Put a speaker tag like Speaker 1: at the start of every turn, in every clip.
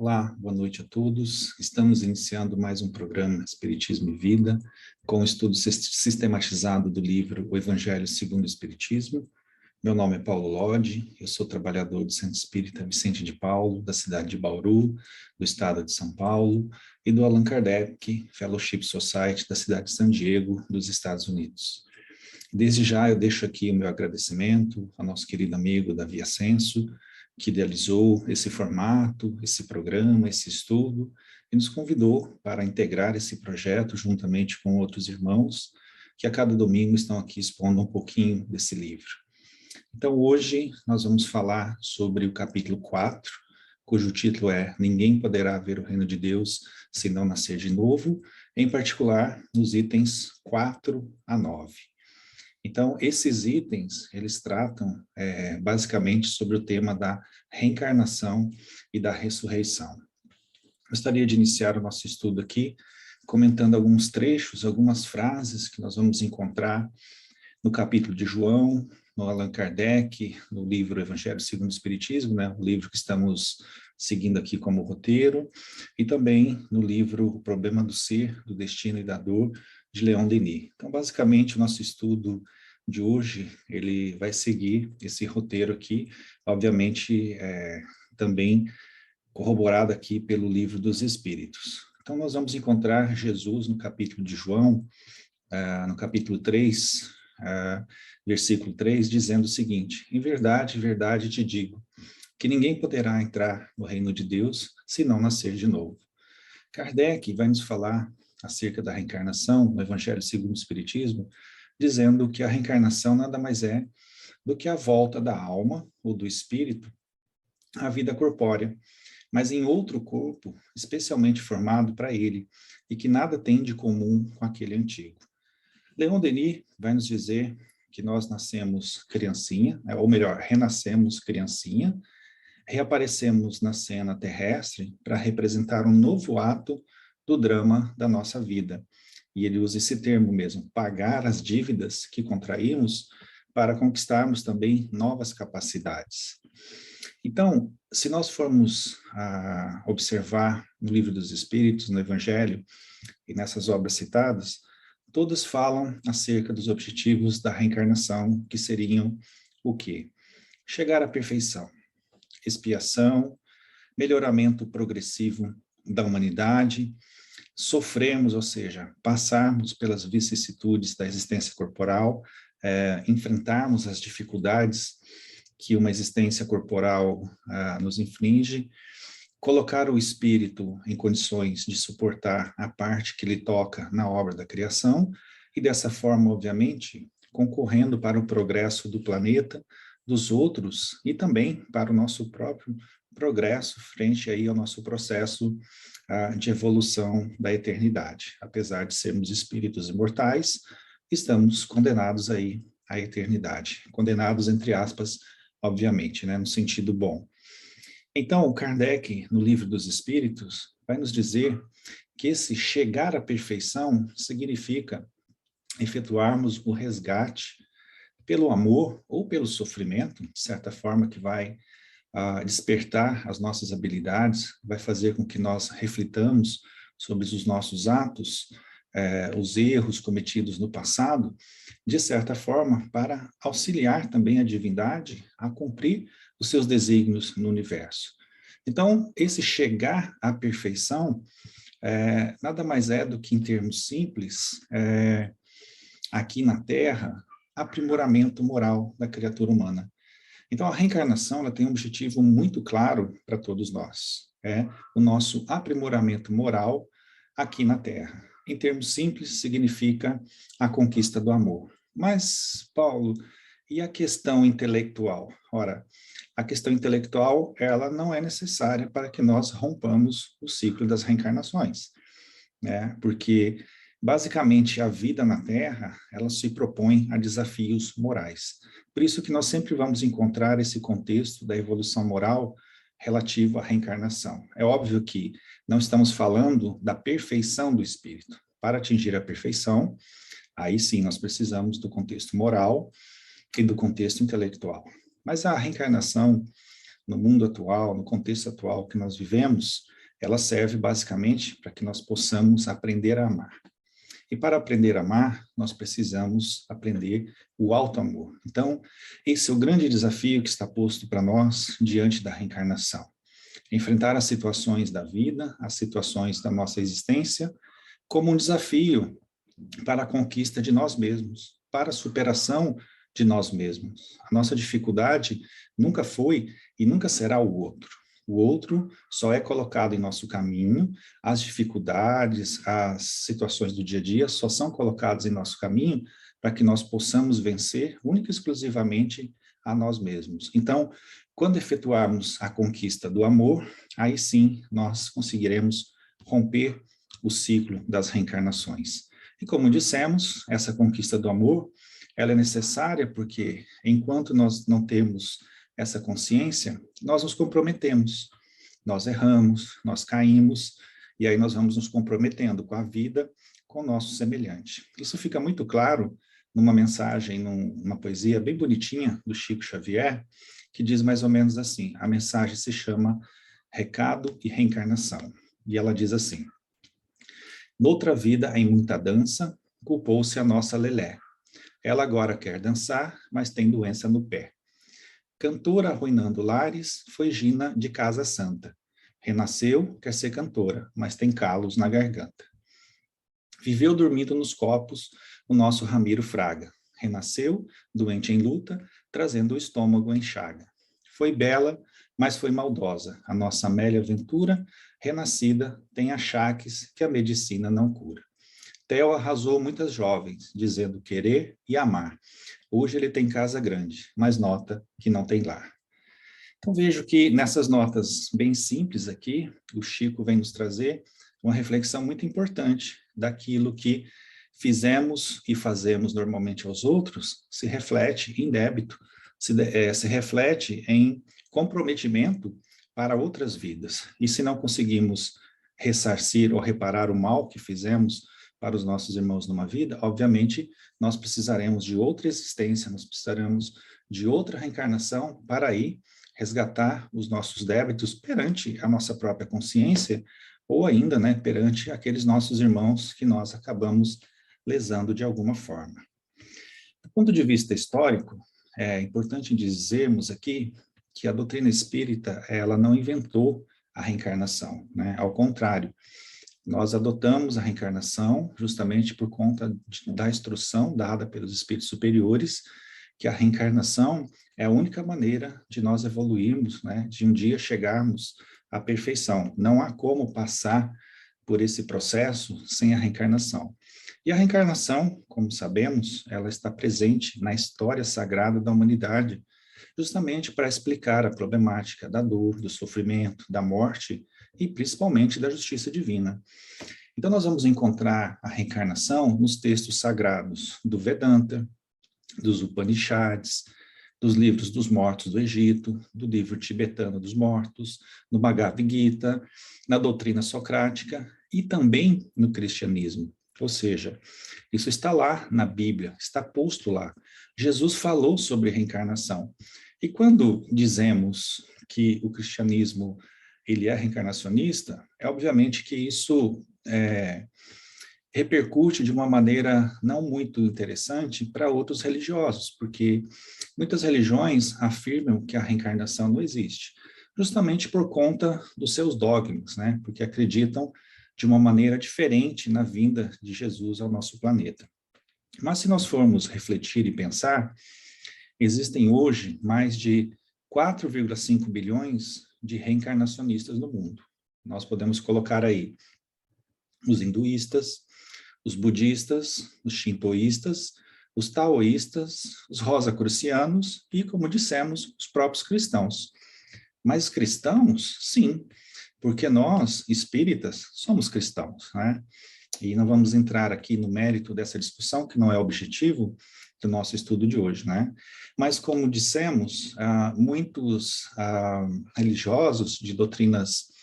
Speaker 1: Olá, boa noite a todos. Estamos iniciando mais um programa Espiritismo e Vida, com o estudo sistematizado do livro O Evangelho segundo o Espiritismo. Meu nome é Paulo Lodi, eu sou trabalhador do Centro Espírita Vicente de Paulo, da cidade de Bauru, do estado de São Paulo, e do Allan Kardec Fellowship Society, da cidade de San Diego, dos Estados Unidos. Desde já eu deixo aqui o meu agradecimento ao nosso querido amigo Davi Ascenso, que idealizou esse formato, esse programa, esse estudo, e nos convidou para integrar esse projeto juntamente com outros irmãos, que a cada domingo estão aqui expondo um pouquinho desse livro. Então, hoje nós vamos falar sobre o capítulo 4, cujo título é Ninguém Poderá Ver o Reino de Deus se não nascer de novo, em particular nos itens 4 a 9. Então, esses itens, eles tratam basicamente sobre o tema da reencarnação e da ressurreição. Gostaria de iniciar o nosso estudo aqui, comentando alguns trechos, algumas frases que nós vamos encontrar no capítulo de João, no Allan Kardec, no livro Evangelho segundo o Espiritismo, né, o livro que estamos seguindo aqui como roteiro, e também no livro O Problema do Ser, do Destino e da Dor, de Leon Denis. Então, basicamente, o nosso estudo de hoje, ele vai seguir esse roteiro aqui, obviamente, também corroborado aqui pelo Livro dos Espíritos. Então, nós vamos encontrar Jesus no capítulo de João, no capítulo 3, versículo 3, dizendo o seguinte: em verdade te digo, que ninguém poderá entrar no reino de Deus se não nascer de novo. Kardec vai nos falar acerca da reencarnação no Evangelho segundo o Espiritismo, dizendo que a reencarnação nada mais é do que a volta da alma ou do espírito à vida corpórea, mas em outro corpo especialmente formado para ele e que nada tem de comum com aquele antigo. Leon Denis vai nos dizer que nós nascemos criancinha, ou melhor, renascemos criancinha, reaparecemos na cena terrestre para representar um novo ato do drama da nossa vida. E ele usa esse termo mesmo, pagar as dívidas que contraímos para conquistarmos também novas capacidades. Então, se nós formos observar no Livro dos Espíritos, no Evangelho e nessas obras citadas, todas falam acerca dos objetivos da reencarnação, que seriam o quê? Chegar à perfeição, expiação, melhoramento progressivo da humanidade, sofrermos, ou seja, passarmos pelas vicissitudes da existência corporal, enfrentarmos as dificuldades que uma existência corporal nos inflige, colocar o espírito em condições de suportar a parte que lhe toca na obra da criação e dessa forma, obviamente, concorrendo para o progresso do planeta, dos outros e também para o nosso próprio progresso frente aí ao nosso processo de evolução da eternidade. Apesar de sermos espíritos imortais, estamos condenados aí à eternidade. Condenados, entre aspas, obviamente, né, no sentido bom. Então, Kardec, no Livro dos Espíritos, vai nos dizer que esse chegar à perfeição significa efetuarmos o resgate pelo amor ou pelo sofrimento, de certa forma que vai despertar as nossas habilidades, vai fazer com que nós reflitamos sobre os nossos atos, os erros cometidos no passado, de certa forma, para auxiliar também a divindade a cumprir os seus desígnios no universo. Então, esse chegar à perfeição nada mais é do que, em termos simples, aqui na Terra, aprimoramento moral da criatura humana. Então, a reencarnação ela tem um objetivo muito claro para todos nós, o nosso aprimoramento moral aqui na Terra. Em termos simples, significa a conquista do amor. Mas, Paulo, e a questão intelectual? Ora, a questão intelectual, ela não é necessária para que nós rompamos o ciclo das reencarnações, né? Porque, basicamente, a vida na Terra, ela se propõe a desafios morais. Por isso que nós sempre vamos encontrar esse contexto da evolução moral relativo à reencarnação. É óbvio que não estamos falando da perfeição do espírito. Para atingir a perfeição, aí sim nós precisamos do contexto moral e do contexto intelectual. Mas a reencarnação, no mundo atual, no contexto atual que nós vivemos, ela serve basicamente para que nós possamos aprender a amar. E para aprender a amar, nós precisamos aprender o alto amor. Então, esse é o grande desafio que está posto para nós diante da reencarnação. Enfrentar as situações da vida, as situações da nossa existência, como um desafio para a conquista de nós mesmos, para a superação de nós mesmos. A nossa dificuldade nunca foi e nunca será o outro. O outro só é colocado em nosso caminho, as dificuldades, as situações do dia a dia só são colocadas em nosso caminho para que nós possamos vencer única e exclusivamente a nós mesmos. Então, quando efetuarmos a conquista do amor, aí sim nós conseguiremos romper o ciclo das reencarnações. E como dissemos, essa conquista do amor, ela é necessária porque enquanto nós não temos essa consciência, nós nos comprometemos, nós erramos, nós caímos, e aí nós vamos nos comprometendo com a vida, com o nosso semelhante. Isso fica muito claro numa mensagem, numa poesia bem bonitinha do Chico Xavier, que diz mais ou menos assim, a mensagem se chama Recado e Reencarnação, e ela diz assim: noutra vida, em muita dança, culpou-se a nossa Lelé. Ela agora quer dançar, mas tem doença no pé. Cantora arruinando lares, foi Gina de Casa Santa. Renasceu, quer ser cantora, mas tem calos na garganta. Viveu dormindo nos copos o nosso Ramiro Fraga. Renasceu, doente em luta, trazendo o estômago em chaga. Foi bela, mas foi maldosa. A nossa Amélia Ventura, renascida, tem achaques que a medicina não cura. Theo arrasou muitas jovens, dizendo querer e amar. Hoje ele tem casa grande, mas nota que não tem lar. Então vejo que nessas notas bem simples aqui, o Chico vem nos trazer uma reflexão muito importante daquilo que fizemos e fazemos normalmente aos outros, se reflete em débito, se reflete em comprometimento para outras vidas. E se não conseguimos ressarcir ou reparar o mal que fizemos para os nossos irmãos numa vida, obviamente, nós precisaremos de outra existência, nós precisaremos de outra reencarnação para aí resgatar os nossos débitos perante a nossa própria consciência, ou ainda, né, perante aqueles nossos irmãos que nós acabamos lesando de alguma forma. Do ponto de vista histórico, é importante dizermos aqui que a doutrina espírita, ela não inventou a reencarnação, né? Ao contrário, nós adotamos a reencarnação justamente por conta da instrução dada pelos espíritos superiores, que a reencarnação é a única maneira de nós evoluirmos, né, de um dia chegarmos à perfeição. Não há como passar por esse processo sem a reencarnação. E a reencarnação, como sabemos, ela está presente na história sagrada da humanidade, justamente para explicar a problemática da dor, do sofrimento, da morte e principalmente da justiça divina. Então nós vamos encontrar a reencarnação nos textos sagrados do Vedanta, dos Upanishads, dos livros dos mortos do Egito, do livro tibetano dos mortos, no Bhagavad Gita, na doutrina socrática e também no cristianismo. Ou seja, isso está lá na Bíblia, está posto lá. Jesus falou sobre reencarnação. E quando dizemos que o cristianismo ele é reencarnacionista, é obviamente que isso repercute de uma maneira não muito interessante para outros religiosos, porque muitas religiões afirmam que a reencarnação não existe, justamente por conta dos seus dogmas, né? Porque acreditam de uma maneira diferente na vinda de Jesus ao nosso planeta. Mas se nós formos refletir e pensar, existem hoje mais de 4,5 bilhões de reencarnacionistas no mundo. Nós podemos colocar aí os hinduístas, os budistas, os shintoístas, os taoístas, os rosacrucianos e, como dissemos, os próprios cristãos. Mas cristãos, sim, porque nós, espíritas, somos cristãos, né? E não vamos entrar aqui no mérito dessa discussão, que não é o objetivo do nosso estudo de hoje, né? Mas, como dissemos, muitos religiosos de doutrinas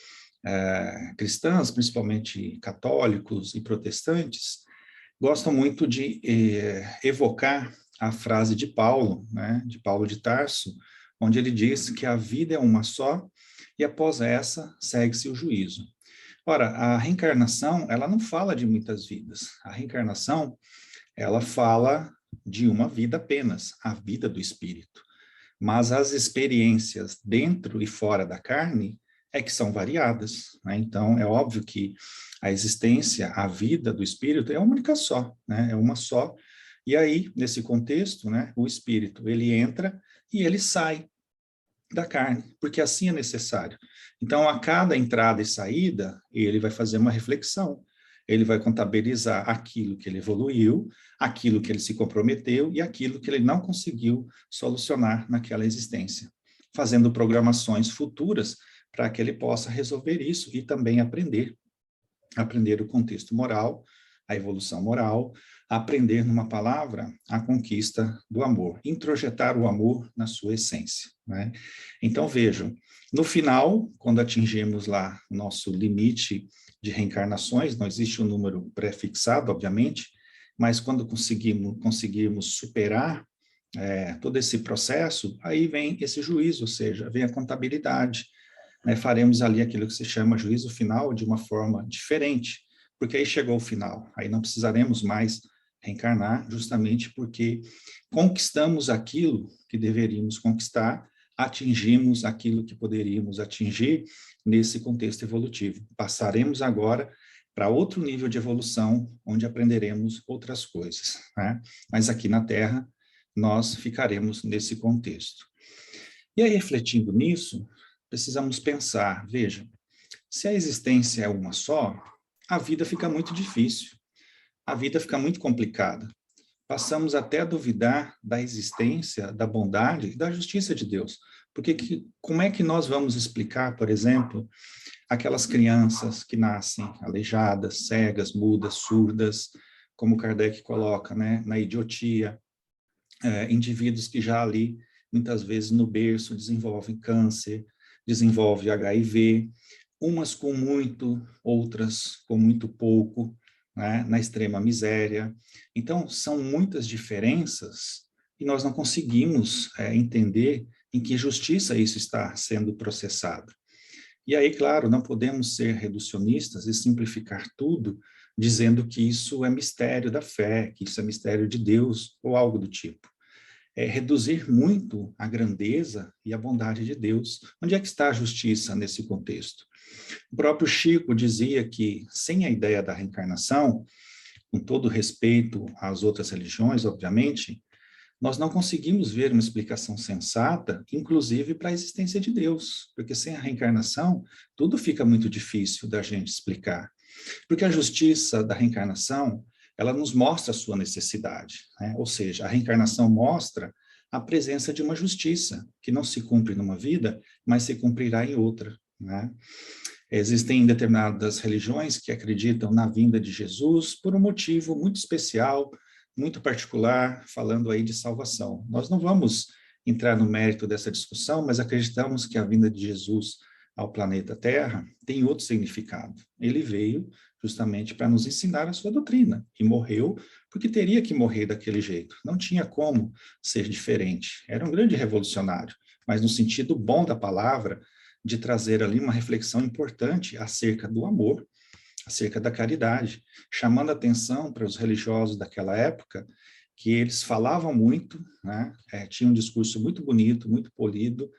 Speaker 1: cristãs, principalmente católicos e protestantes, gostam muito de evocar a frase de Paulo, né? De Paulo de Tarso, onde ele diz que a vida é uma só e após essa segue-se o juízo. Ora, a reencarnação, ela não fala de muitas vidas. A reencarnação, ela fala de uma vida apenas, a vida do espírito. Mas as experiências dentro e fora da carne é que são variadas, né? Então, é óbvio que a existência, a vida do espírito é uma única só, né? É uma só. E aí, nesse contexto, né, o espírito, ele entra e ele sai da carne, porque assim é necessário. Então, a cada entrada e saída, ele vai fazer uma reflexão. Ele vai contabilizar aquilo que ele evoluiu, aquilo que ele se comprometeu e aquilo que ele não conseguiu solucionar naquela existência, fazendo programações futuras para que ele possa resolver isso e também aprender o contexto moral, a evolução moral, aprender, numa palavra, a conquista do amor, introjetar o amor na sua essência, né? Então, vejam, no final, quando atingimos lá o nosso limite de reencarnações, não existe um número pré-fixado, obviamente, mas quando conseguirmos superar todo esse processo, aí vem esse juízo, ou seja, vem a contabilidade, né? Faremos ali aquilo que se chama juízo final de uma forma diferente, porque aí chegou o final, aí não precisaremos mais reencarnar, justamente porque conquistamos aquilo que deveríamos conquistar, atingimos aquilo que poderíamos atingir nesse contexto evolutivo. Passaremos agora para outro nível de evolução, onde aprenderemos outras coisas, né? Mas aqui na Terra, nós ficaremos nesse contexto. E aí, refletindo nisso, precisamos pensar, veja, se a existência é uma só, a vida fica muito difícil, a vida fica muito complicada. Passamos até a duvidar da existência, da bondade e da justiça de Deus. Porque como é que nós vamos explicar, por exemplo, aquelas crianças que nascem aleijadas, cegas, mudas, surdas, como Kardec coloca, né, na idiotia, indivíduos que já ali, muitas vezes no berço, desenvolvem câncer, desenvolvem HIV, umas com muito, outras com muito pouco, né, na extrema miséria. Então, são muitas diferenças e nós não conseguimos entender em que justiça isso está sendo processado. E aí, claro, não podemos ser reducionistas e simplificar tudo dizendo que isso é mistério da fé, que isso é mistério de Deus ou algo do tipo. É reduzir muito a grandeza e a bondade de Deus. Onde é que está a justiça nesse contexto? O próprio Chico dizia que, sem a ideia da reencarnação, com todo respeito às outras religiões, obviamente, nós não conseguimos ver uma explicação sensata, inclusive para a existência de Deus, porque sem a reencarnação, tudo fica muito difícil da gente explicar. Porque a justiça da reencarnação, ela nos mostra a sua necessidade, né? Ou seja, a reencarnação mostra a presença de uma justiça, que não se cumpre numa vida, mas se cumprirá em outra, né? Existem determinadas religiões que acreditam na vinda de Jesus por um motivo muito especial, muito particular, falando aí de salvação. Nós não vamos entrar no mérito dessa discussão, mas acreditamos que a vinda de Jesus ao planeta Terra tem outro significado. Ele veio justamente para nos ensinar a sua doutrina e morreu porque teria que morrer daquele jeito. Não tinha como ser diferente. Era um grande revolucionário, mas no sentido bom da palavra, de trazer ali uma reflexão importante acerca do amor, acerca da caridade, chamando a atenção para os religiosos daquela época, que eles falavam muito, né, tinham um discurso muito bonito, muito polido,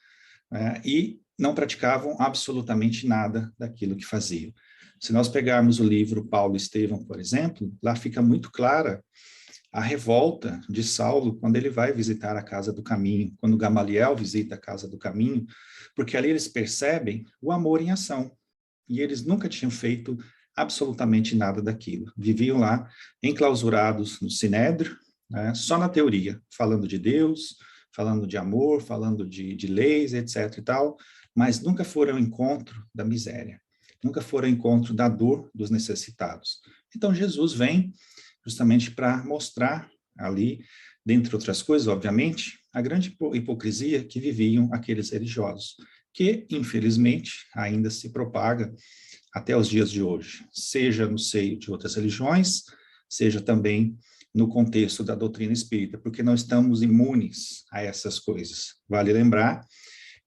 Speaker 1: e não praticavam absolutamente nada daquilo que faziam. Se nós pegarmos o livro Paulo e Estevão, por exemplo, lá fica muito clara a revolta de Saulo quando ele vai visitar a Casa do Caminho, quando Gamaliel visita a Casa do Caminho, porque ali eles percebem o amor em ação. E eles nunca tinham feito absolutamente nada daquilo. Viviam lá enclausurados no Sinédrio, né, só na teoria, falando de Deus, falando de amor, falando de leis, etc. e tal, mas nunca foram ao encontro da miséria, nunca foram ao encontro da dor dos necessitados. Então Jesus vem justamente para mostrar ali, dentre outras coisas, obviamente, a grande hipocrisia que viviam aqueles religiosos, que, infelizmente, ainda se propaga até os dias de hoje, seja no seio de outras religiões, seja também no contexto da doutrina espírita, porque não estamos imunes a essas coisas. Vale lembrar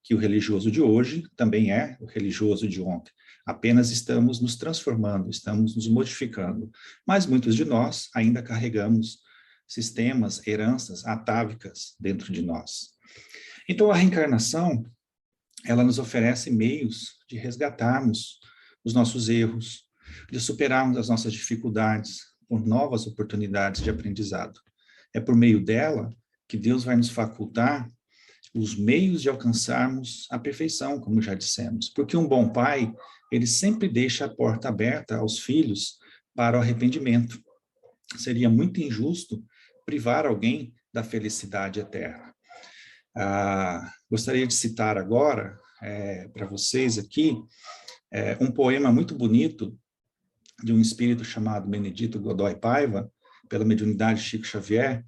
Speaker 1: que o religioso de hoje também é o religioso de ontem. Apenas estamos nos transformando, estamos nos modificando. Mas muitos de nós ainda carregamos sistemas, heranças atávicas dentro de nós. Então, a reencarnação, ela nos oferece meios de resgatarmos os nossos erros, de superarmos as nossas dificuldades por novas oportunidades de aprendizado. É por meio dela que Deus vai nos facultar os meios de alcançarmos a perfeição, como já dissemos. Porque um bom pai, ele sempre deixa a porta aberta aos filhos para o arrependimento. Seria muito injusto privar alguém da felicidade eterna. Gostaria de citar agora, para vocês aqui, um poema muito bonito de um espírito chamado Benedito Godoy Paiva, pela mediunidade de Chico Xavier,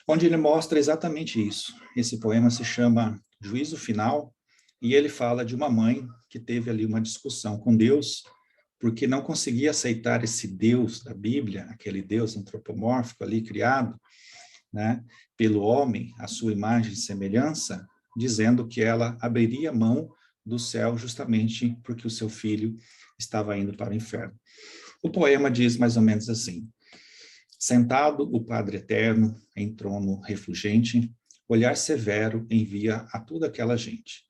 Speaker 1: onde ele mostra exatamente isso. Esse poema se chama Juízo Final, e ele fala de uma mãe que teve ali uma discussão com Deus, porque não conseguia aceitar esse Deus da Bíblia, aquele Deus antropomórfico ali criado, né, pelo homem, a sua imagem e semelhança, dizendo que ela abriria mão do céu justamente porque o seu filho estava indo para o inferno. O poema diz mais ou menos assim: sentado o Padre Eterno em trono refulgente, olhar severo envia a toda aquela gente.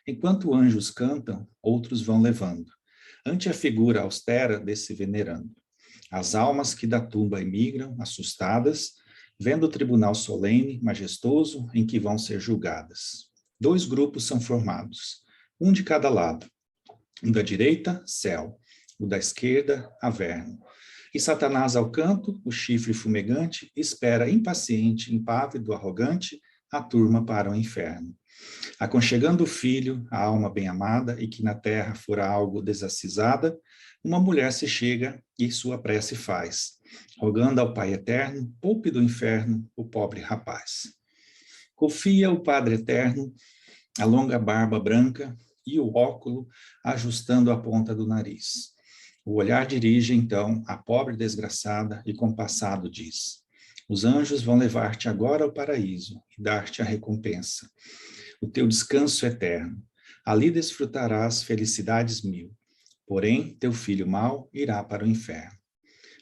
Speaker 1: Enquanto anjos cantam, outros vão levando, ante a figura austera desse venerando. As almas que da tumba emigram, assustadas, vendo o tribunal solene, majestoso, em que vão ser julgadas. 2 grupos são formados, um de cada lado. O da direita, céu, o da esquerda, averno. E Satanás ao canto, o chifre fumegante, espera impaciente, impávido, arrogante, a turma para o inferno. Aconchegando o filho, a alma bem-amada, e que na terra fora algo desacisada, uma mulher se chega e sua prece faz, rogando ao Pai Eterno, poupe do inferno o pobre rapaz. Confia o Padre Eterno a longa barba branca e o óculo ajustando a ponta do nariz. O olhar dirige, então, a pobre desgraçada e compassado diz: os anjos vão levar-te agora ao paraíso e dar-te a recompensa, o teu descanso eterno. Ali desfrutarás felicidades 1000. Porém, teu filho mau irá para o inferno.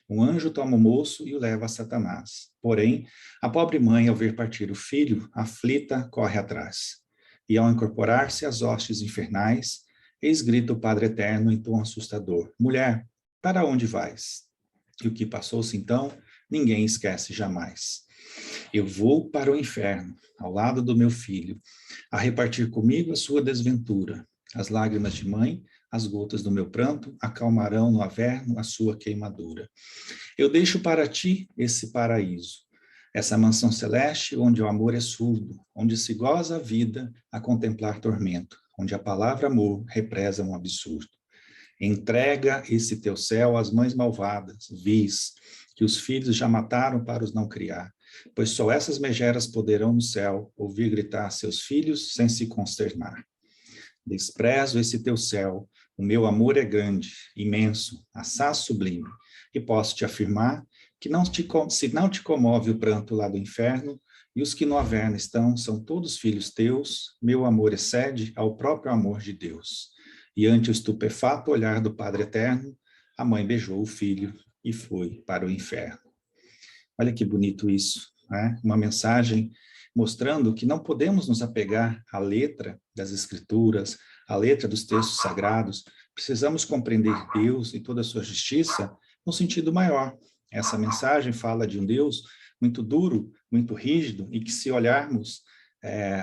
Speaker 1: Um anjo toma o moço e o leva a Satanás. Porém, a pobre mãe, ao ver partir o filho, aflita, corre atrás. E ao incorporar-se às hostes infernais, eis grita o Padre Eterno em tom assustador: mulher, para onde vais? E o que passou-se então, ninguém esquece jamais. Eu vou para o inferno, ao lado do meu filho, a repartir comigo a sua desventura. As lágrimas de mãe, as gotas do meu pranto, acalmarão no averno a sua queimadura. Eu deixo para ti esse paraíso, essa mansão celeste onde o amor é surdo, onde se goza a vida a contemplar tormento, onde a palavra amor represa um absurdo. Entrega esse teu céu às mães malvadas, vis, que os filhos já mataram para os não criar, pois só essas megeras poderão no céu ouvir gritar seus filhos sem se consternar. Desprezo esse teu céu, o meu amor é grande, imenso, assaz sublime, e posso te afirmar que se não te comove o pranto lá do inferno, e os que no averno estão são todos filhos teus, meu amor excede ao próprio amor de Deus. E ante o estupefato olhar do Padre Eterno, a mãe beijou o filho e foi para o inferno. Olha que bonito isso, né? Uma mensagem mostrando que não podemos nos apegar à letra das Escrituras, à letra dos textos sagrados. Precisamos compreender Deus e toda a sua justiça no sentido maior. Essa mensagem fala de um Deus muito duro, muito rígido, e que se olharmos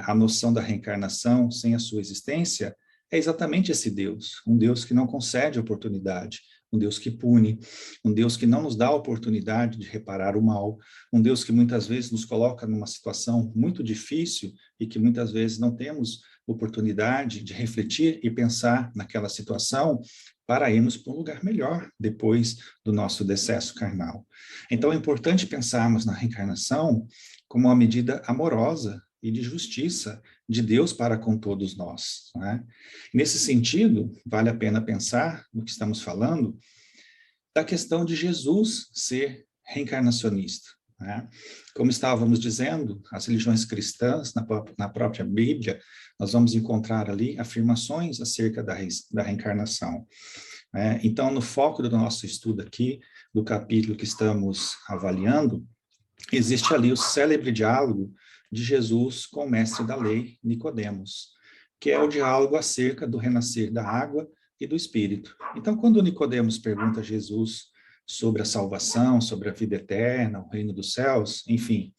Speaker 1: a noção da reencarnação sem a sua existência, é exatamente esse Deus, um Deus que não concede oportunidade, um Deus que pune, um Deus que não nos dá a oportunidade de reparar o mal, um Deus que muitas vezes nos coloca numa situação muito difícil e que muitas vezes não temos oportunidade de refletir e pensar naquela situação para irmos para um lugar melhor depois do nosso decesso carnal. Então é importante pensarmos na reencarnação como uma medida amorosa e de justiça de Deus para com todos nós, né? Nesse sentido, vale a pena pensar no que estamos falando da questão de Jesus ser reencarnacionista. né? Como estávamos dizendo, as religiões cristãs, na própria Bíblia, nós vamos encontrar ali afirmações acerca da reencarnação, né? Então, no foco do nosso estudo aqui, do capítulo que estamos avaliando, existe ali o célebre diálogo de Jesus com o mestre da lei, Nicodemos, que é o diálogo acerca do renascer da água e do Espírito. Então, quando Nicodemos pergunta a Jesus sobre a salvação, sobre a vida eterna, o reino dos céus, enfim,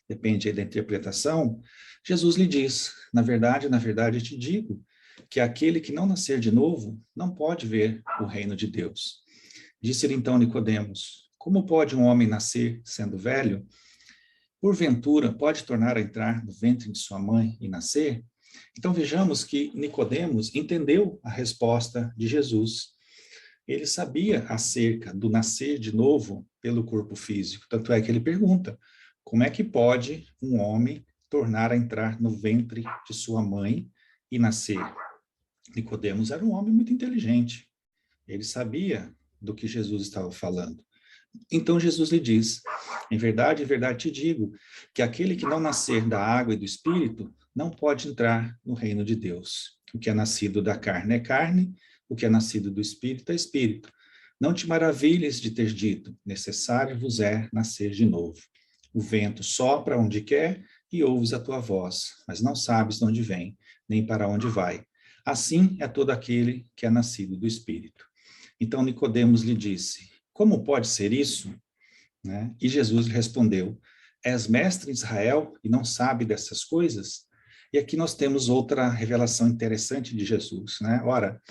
Speaker 1: depende aí da interpretação, Jesus lhe diz, na verdade, eu te digo, que aquele que não nascer de novo não pode ver o reino de Deus. Disse-lhe então Nicodemos, como pode um homem nascer sendo velho? Porventura, pode tornar a entrar no ventre de sua mãe e nascer? Então vejamos que Nicodemos entendeu a resposta de Jesus. Ele sabia acerca do nascer de novo pelo corpo físico, tanto é que ele pergunta, como é que pode um homem tornar a entrar no ventre de sua mãe e nascer? Nicodemos era um homem muito inteligente, ele sabia do que Jesus estava falando. Então Jesus lhe diz, em verdade te digo, que aquele que não nascer da água e do Espírito não pode entrar no reino de Deus. O que é nascido da carne é carne, o que é nascido do Espírito é Espírito. Não te maravilhes de ter dito, necessário vos é nascer de novo. O vento sopra onde quer e ouves a tua voz, mas não sabes de onde vem, nem para onde vai. Assim é todo aquele que é nascido do Espírito. Então Nicodemos lhe disse, como pode ser isso? Né? E Jesus lhe respondeu, és mestre em Israel e não sabe dessas coisas? E aqui nós temos outra revelação interessante de Jesus, né? Ora,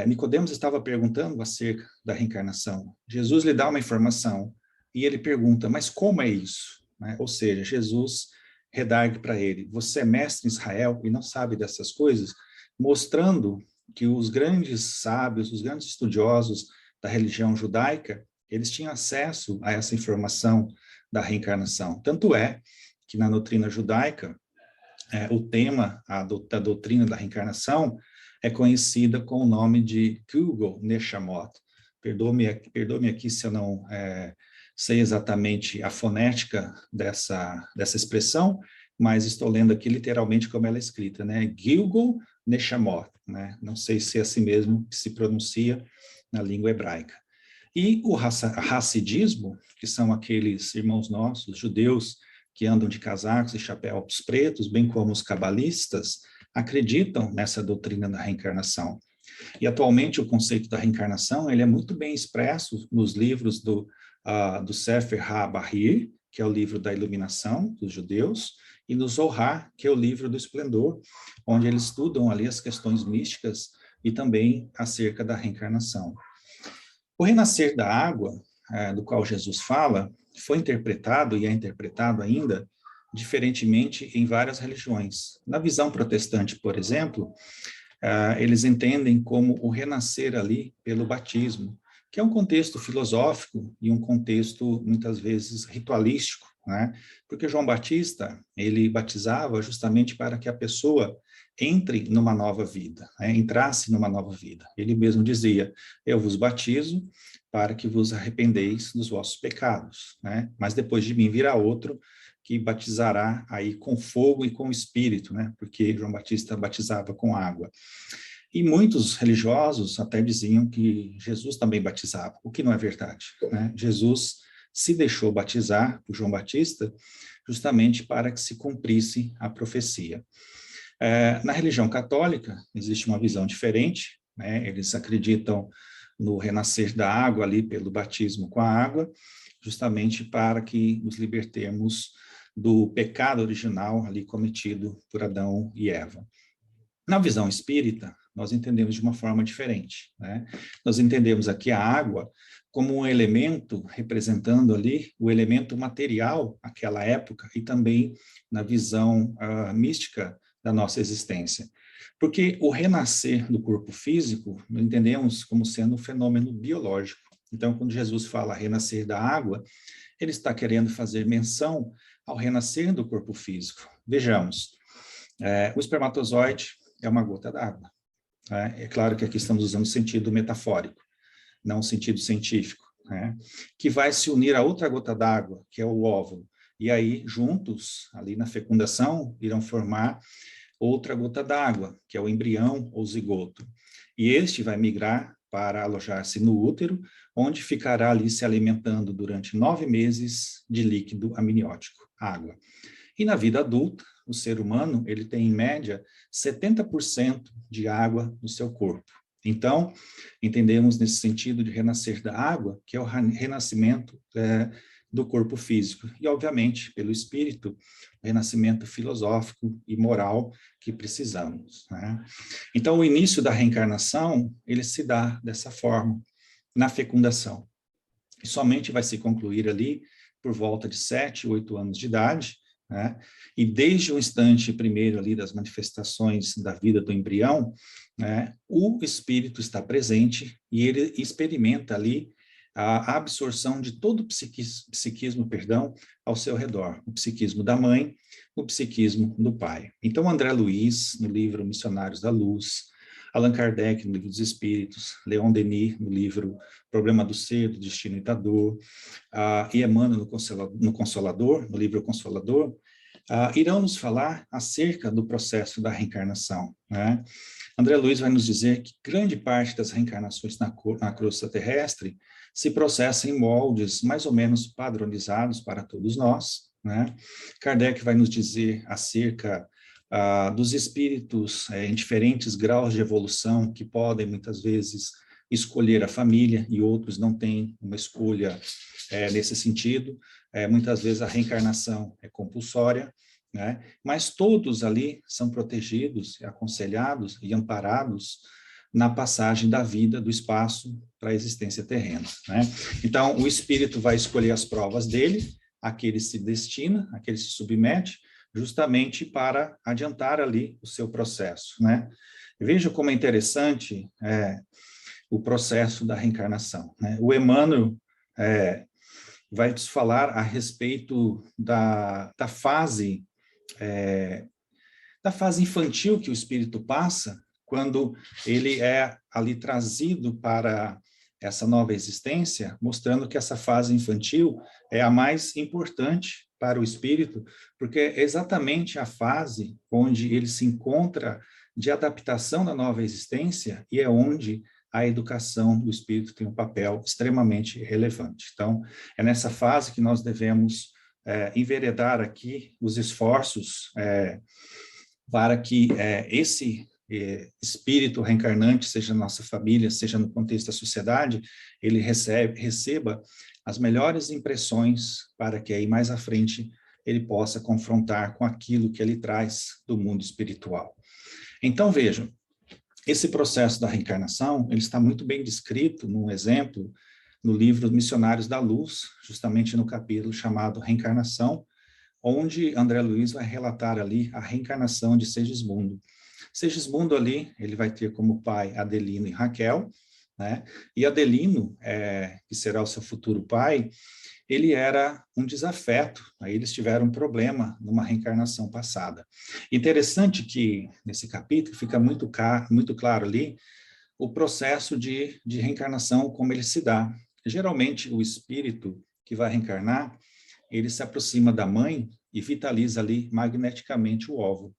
Speaker 1: Nicodemos estava perguntando acerca da reencarnação. Jesus lhe dá uma informação e ele pergunta, mas como é isso? Né? Ou seja, Jesus redargue para ele, você é mestre em Israel e não sabe dessas coisas? Mostrando que os grandes sábios, os grandes estudiosos da religião judaica, eles tinham acesso a essa informação da reencarnação. Tanto é que na doutrina judaica, o tema da doutrina da reencarnação é conhecida com o nome de Google Neshamot. Perdoe-me aqui se eu não sei exatamente a fonética dessa expressão, mas estou lendo aqui literalmente como ela é escrita, né? Gilgul Neshamot, né? Não sei se é assim mesmo que se pronuncia na língua hebraica. E o hassidismo, que são aqueles irmãos nossos, judeus, que andam de casacos e chapéus pretos, bem como os cabalistas, acreditam nessa doutrina da reencarnação. E atualmente o conceito da reencarnação ele é muito bem expresso nos livros do Sefer HaBahir, que é o livro da iluminação dos judeus, e no Zohar, que é o livro do esplendor, onde eles estudam ali as questões místicas e também acerca da reencarnação. O renascer da água, do qual Jesus fala, foi interpretado e é interpretado ainda diferentemente em várias religiões. Na visão protestante, por exemplo, eles entendem como o renascer ali pelo batismo, que é um contexto filosófico e um contexto, muitas vezes, ritualístico, né? Porque João Batista, ele batizava justamente para que a pessoa entre numa nova vida, né? Entrasse numa nova vida. Ele mesmo dizia, eu vos batizo para que vos arrependeis dos vossos pecados, né? Mas depois de mim virá outro que batizará aí com fogo e com espírito, né? Porque João Batista batizava com água. E muitos religiosos até diziam que Jesus também batizava, o que não é verdade, né? Jesus se deixou batizar por João Batista justamente para que se cumprisse a profecia. Na religião católica existe uma visão diferente, né? Eles acreditam no renascer da água ali pelo batismo com a água, justamente para que nos libertemos do pecado original ali cometido por Adão e Eva. Na visão espírita, nós entendemos de uma forma diferente, né? Nós entendemos aqui a água como um elemento representando ali o elemento material naquela época e também na visão mística da nossa existência. Porque o renascer do corpo físico, nós entendemos como sendo um fenômeno biológico. Então, quando Jesus fala renascer da água, ele está querendo fazer menção ao renascer do corpo físico. Vejamos, o espermatozoide é uma gota d'água. É claro que aqui estamos usando o sentido metafórico, não o sentido científico. né, que vai se unir a outra gota d'água, que é o óvulo. E aí, juntos, ali na fecundação, irão formar outra gota d'água, que é o embrião ou zigoto. E este vai migrar para alojar-se no útero, onde ficará ali se alimentando durante 9 meses de líquido amniótico, água. E na vida adulta, o ser humano, ele tem em média 70% de água no seu corpo. Então, entendemos nesse sentido de renascer da água, que é o renascimento do corpo físico. E, obviamente, pelo espírito, o renascimento filosófico e moral que precisamos, né? Então, o início da reencarnação, ele se dá dessa forma, na fecundação. E somente vai se concluir ali por volta de 7, 8 anos de idade, né? E desde o instante primeiro ali das manifestações da vida do embrião, né, o espírito está presente e ele experimenta ali a absorção de todo o psiquismo, ao seu redor, o psiquismo da mãe, o psiquismo do pai. Então, André Luiz, no livro Missionários da Luz, Allan Kardec, no livro dos Espíritos, Leon Denis, no livro Problema do Ser, do Destino e da Dor, e Emmanuel no Consolador, no livro Consolador, irão nos falar acerca do processo da reencarnação, né? André Luiz vai nos dizer que grande parte das reencarnações na crosta terrestre se processa em moldes mais ou menos padronizados para todos nós, né? Kardec vai nos dizer acerca dos espíritos em diferentes graus de evolução que podem, muitas vezes, escolher a família e outros não têm uma escolha nesse sentido. Muitas vezes a reencarnação é compulsória, né? Mas todos ali são protegidos, aconselhados e amparados na passagem da vida, do espaço para a existência terrena, né? Então, o espírito vai escolher as provas dele, a que ele se destina, a que ele se submete, justamente para adiantar ali o seu processo, né? Veja como é interessante o processo da reencarnação, né? O Emmanuel vai nos falar a respeito da fase infantil que o espírito passa quando ele é ali trazido para essa nova existência, mostrando que essa fase infantil é a mais importante para o espírito, porque é exatamente a fase onde ele se encontra de adaptação da nova existência e é onde a educação do espírito tem um papel extremamente relevante. Então, é nessa fase que nós devemos enveredar aqui os esforços para que esse espírito reencarnante, seja na nossa família, seja no contexto da sociedade, ele receba as melhores impressões para que aí mais à frente ele possa confrontar com aquilo que ele traz do mundo espiritual. Então, vejam, esse processo da reencarnação, ele está muito bem descrito num exemplo no livro Missionários da Luz, justamente no capítulo chamado Reencarnação, onde André Luiz vai relatar ali a reencarnação de Segismundo. Segismundo ali, ele vai ter como pai Adelino e Raquel, né? E Adelino, que será o seu futuro pai, ele era um desafeto, aí eles tiveram um problema numa reencarnação passada. Interessante que nesse capítulo fica muito claro ali o processo de reencarnação, como ele se dá. Geralmente o espírito que vai reencarnar, ele se aproxima da mãe e vitaliza ali magneticamente o óvulo.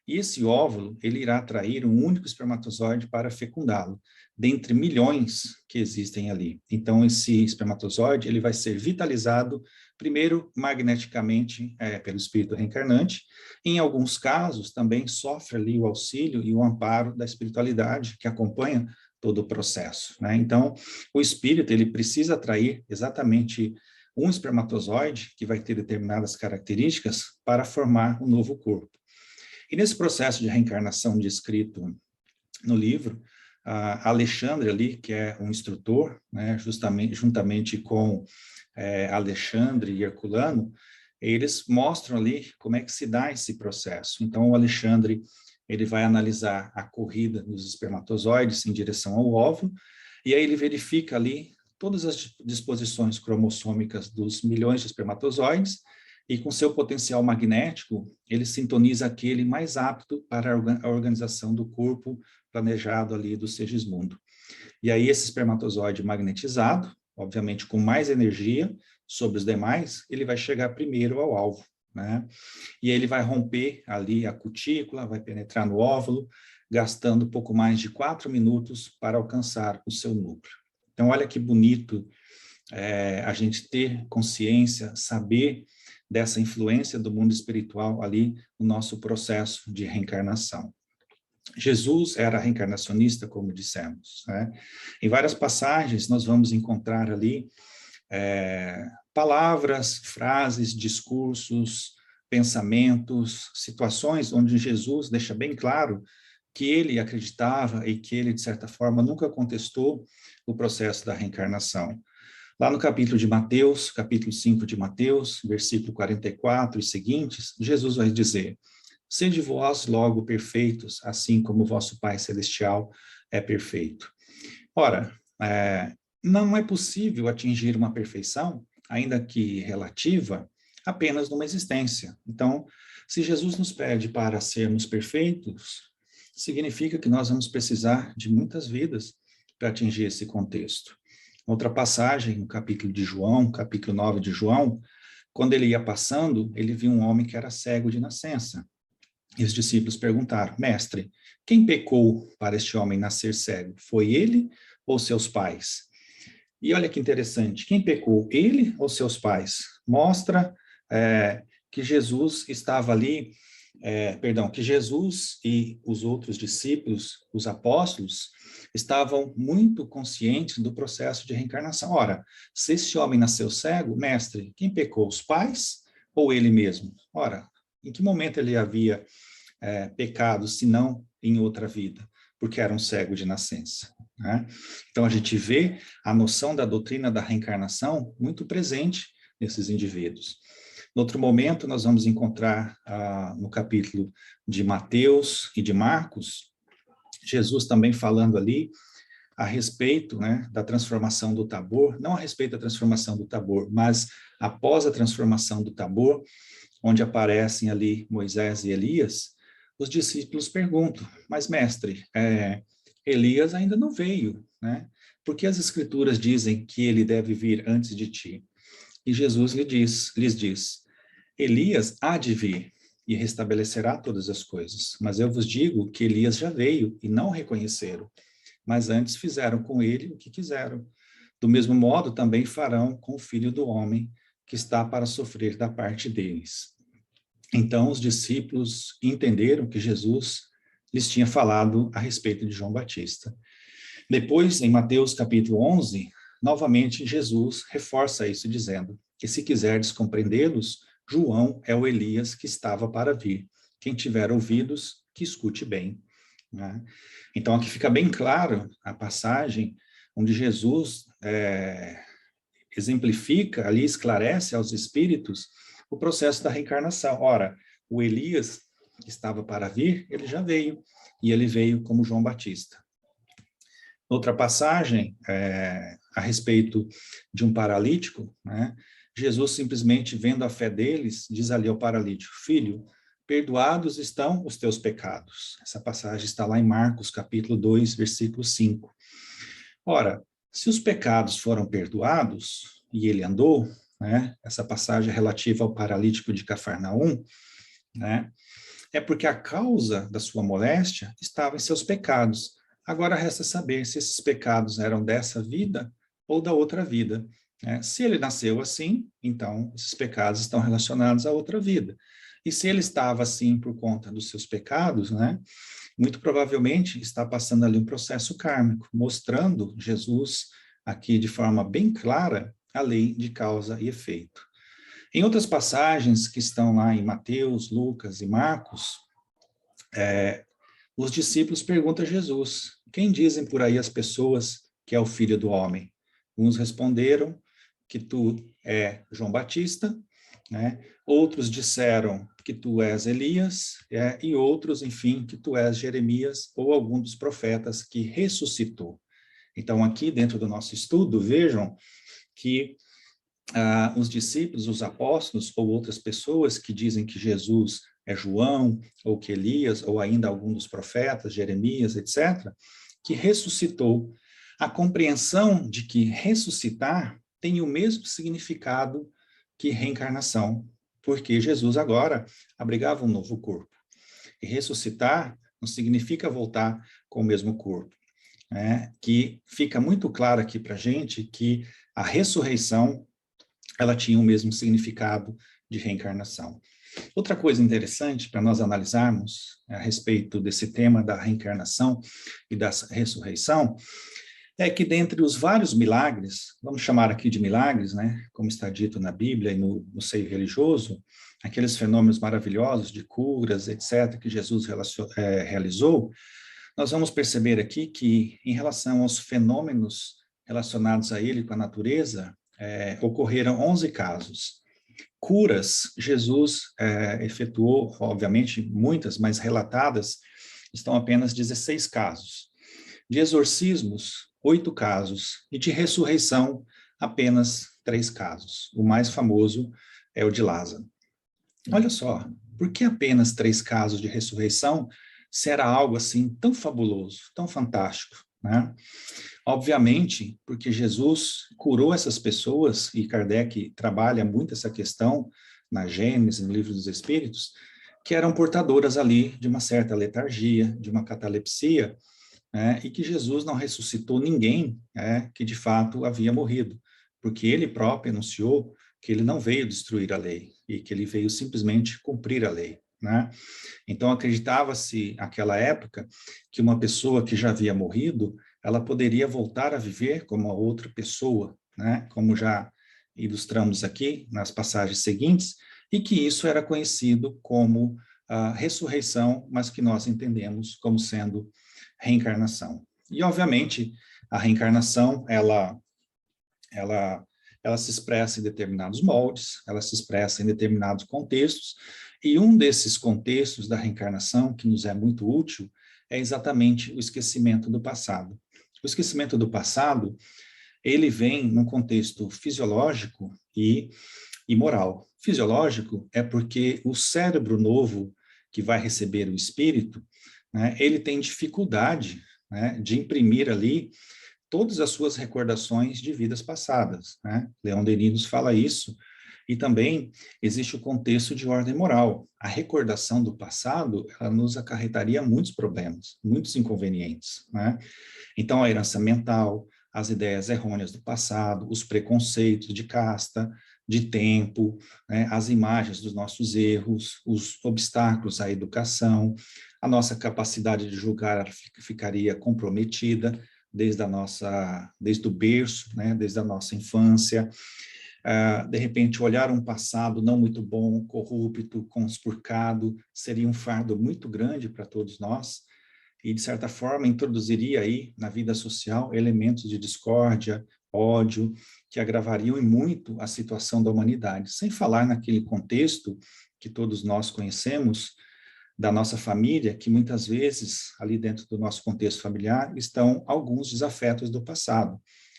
Speaker 1: E esse óvulo, ele irá atrair um único espermatozoide para fecundá-lo, dentre milhões que existem ali. Então, esse espermatozoide, ele vai ser vitalizado, primeiro, magneticamente, pelo espírito reencarnante. Em alguns casos, também sofre ali o auxílio e o amparo da espiritualidade, que acompanha todo o processo, né? Então, o espírito, ele precisa atrair exatamente um espermatozoide, que vai ter determinadas características, para formar um novo corpo. E nesse processo de reencarnação descrito no livro, Alexandre ali, que é um instrutor, né, juntamente com Alexandre e Herculano, eles mostram ali como é que se dá esse processo. Então, o Alexandre, ele vai analisar a corrida dos espermatozoides em direção ao óvulo, e aí ele verifica ali todas as disposições cromossômicas dos milhões de espermatozoides, e com seu potencial magnético, ele sintoniza aquele mais apto para a organização do corpo planejado ali do Segismundo. E aí esse espermatozoide magnetizado, obviamente com mais energia sobre os demais, ele vai chegar primeiro ao alvo, né? E ele vai romper ali a cutícula, vai penetrar no óvulo, gastando pouco mais de 4 minutos para alcançar o seu núcleo. Então, olha que bonito a gente ter consciência, saber dessa influência do mundo espiritual ali no nosso processo de reencarnação. Jesus era reencarnacionista, como dissemos, né? Em várias passagens nós vamos encontrar ali palavras, frases, discursos, pensamentos, situações onde Jesus deixa bem claro que ele acreditava e que ele, de certa forma, nunca contestou o processo da reencarnação. Lá no capítulo de Mateus, capítulo 5 de Mateus, versículo 44 e seguintes, Jesus vai dizer: sede vós logo perfeitos, assim como o vosso Pai Celestial é perfeito. Ora, não é possível atingir uma perfeição, ainda que relativa, apenas numa existência. Então, se Jesus nos pede para sermos perfeitos, significa que nós vamos precisar de muitas vidas para atingir esse contexto. Outra passagem, no capítulo de João, capítulo 9 de João, quando ele ia passando, ele viu um homem que era cego de nascença. E os discípulos perguntaram: mestre, quem pecou para este homem nascer cego? Foi ele ou seus pais? E olha que interessante, quem pecou, ele ou seus pais? Mostra que Jesus estava ali, que Jesus e os outros discípulos, os apóstolos, estavam muito conscientes do processo de reencarnação. Ora, se esse homem nasceu cego, mestre, quem pecou, os pais ou ele mesmo? Ora, em que momento ele havia pecado, se não em outra vida? Porque era um cego de nascença, né? Então, a gente vê a noção da doutrina da reencarnação muito presente nesses indivíduos. No outro momento, nós vamos encontrar no capítulo de Mateus e de Marcos, Jesus também falando ali a respeito, né, da transformação do Tabor, não a respeito da transformação do Tabor, mas após a transformação do Tabor, onde aparecem ali Moisés e Elias, os discípulos perguntam: mas mestre, Elias ainda não veio, né? Por que as escrituras dizem que ele deve vir antes de ti? E Jesus lhes diz: Elias há de vir e restabelecerá todas as coisas, mas eu vos digo que Elias já veio e não o reconheceram, mas antes fizeram com ele o que quiseram. Do mesmo modo também farão com o Filho do Homem, que está para sofrer da parte deles. Então os discípulos entenderam que Jesus lhes tinha falado a respeito de João Batista. Depois, em Mateus capítulo 11, novamente Jesus reforça isso dizendo que se quiserdes compreendê-los, João é o Elias que estava para vir. Quem tiver ouvidos, que escute bem, né? Então aqui fica bem claro a passagem onde Jesus exemplifica, ali esclarece aos espíritos o processo da reencarnação. Ora, o Elias que estava para vir, ele já veio, e ele veio como João Batista. Outra passagem, a respeito de um paralítico, né? Jesus simplesmente vendo a fé deles, diz ali ao paralítico: filho, perdoados estão os teus pecados. Essa passagem está lá em Marcos, capítulo 2, versículo 5. Ora, se os pecados foram perdoados, e ele andou, né? Essa passagem é relativa ao paralítico de Cafarnaum, né? É porque a causa da sua moléstia estava em seus pecados. Agora resta saber se esses pecados eram dessa vida ou da outra vida, né? Se ele nasceu assim, então esses pecados estão relacionados à outra vida. E se ele estava assim por conta dos seus pecados, né? Muito provavelmente está passando ali um processo kármico, mostrando Jesus aqui de forma bem clara a lei de causa e efeito. Em outras passagens que estão lá em Mateus, Lucas e Marcos, os discípulos perguntam a Jesus: quem dizem por aí as pessoas que é o Filho do Homem? Uns responderam que tu é João Batista, né? Outros disseram que tu és Elias, e outros, enfim, que tu és Jeremias ou algum dos profetas que ressuscitou. Então, aqui dentro do nosso estudo, vejam que os discípulos, os apóstolos ou outras pessoas que dizem que Jesus é João, ou que Elias, ou ainda algum dos profetas, Jeremias, etc., que ressuscitou, a compreensão de que ressuscitar tem o mesmo significado que reencarnação, porque Jesus agora abrigava um novo corpo. E ressuscitar não significa voltar com o mesmo corpo, né? Que fica muito claro aqui para a gente que a ressurreição ela tinha o mesmo significado de reencarnação. Outra coisa interessante para nós analisarmos a respeito desse tema da reencarnação e da ressurreição é que dentre os vários milagres, vamos chamar aqui de milagres, né, como está dito na Bíblia e no seio religioso, aqueles fenômenos maravilhosos de curas, etc., que Jesus realizou, nós vamos perceber aqui que, em relação aos fenômenos relacionados a ele com a natureza, ocorreram 11 casos. Curas, Jesus efetuou, obviamente, muitas, mas relatadas estão apenas 16 casos. De exorcismos, 8 casos. E de ressurreição, apenas 3 casos. O mais famoso é o de Lázaro. Olha só, por que apenas 3 casos de ressurreição se era algo assim tão fabuloso, tão fantástico, né? Obviamente, porque Jesus curou essas pessoas, e Kardec trabalha muito essa questão na Gênesis, no Livro dos Espíritos, que eram portadoras ali de uma certa letargia, de uma catalepsia, e que Jesus não ressuscitou ninguém que de fato havia morrido, porque ele próprio anunciou que ele não veio destruir a lei, e que ele veio simplesmente cumprir a lei, né? Então acreditava-se naquela época que uma pessoa que já havia morrido, ela poderia voltar a viver como a outra pessoa, né? Como já ilustramos aqui nas passagens seguintes, e que isso era conhecido como a ressurreição, mas que nós entendemos como sendo reencarnação. E, obviamente, a reencarnação, ela se expressa em determinados moldes, ela se expressa em determinados contextos, e um desses contextos da reencarnação, que nos é muito útil, é exatamente o esquecimento do passado. O esquecimento do passado, ele vem num contexto fisiológico e moral. Fisiológico é porque o cérebro novo que vai receber o espírito, né, ele tem dificuldade, né, de imprimir ali todas as suas recordações de vidas passadas, né? Leon Denis nos fala isso. E também existe o contexto de ordem moral. A recordação do passado, ela nos acarretaria muitos problemas, muitos inconvenientes, né? Então, a herança mental, as ideias errôneas do passado, os preconceitos de casta, de tempo, né? As imagens dos nossos erros, os obstáculos à educação, a nossa capacidade de julgar ficaria comprometida desde o berço, né? Desde a nossa infância. De repente, olhar um passado não muito bom, corrupto, conspurcado, seria um fardo muito grande para todos nós, e, de certa forma, introduziria aí, na vida social, elementos de discórdia, ódio, que agravariam muito a situação da humanidade, sem falar naquele contexto que todos nós conhecemos, da nossa família, que muitas vezes, ali dentro do nosso contexto familiar, estão alguns desafetos do passado.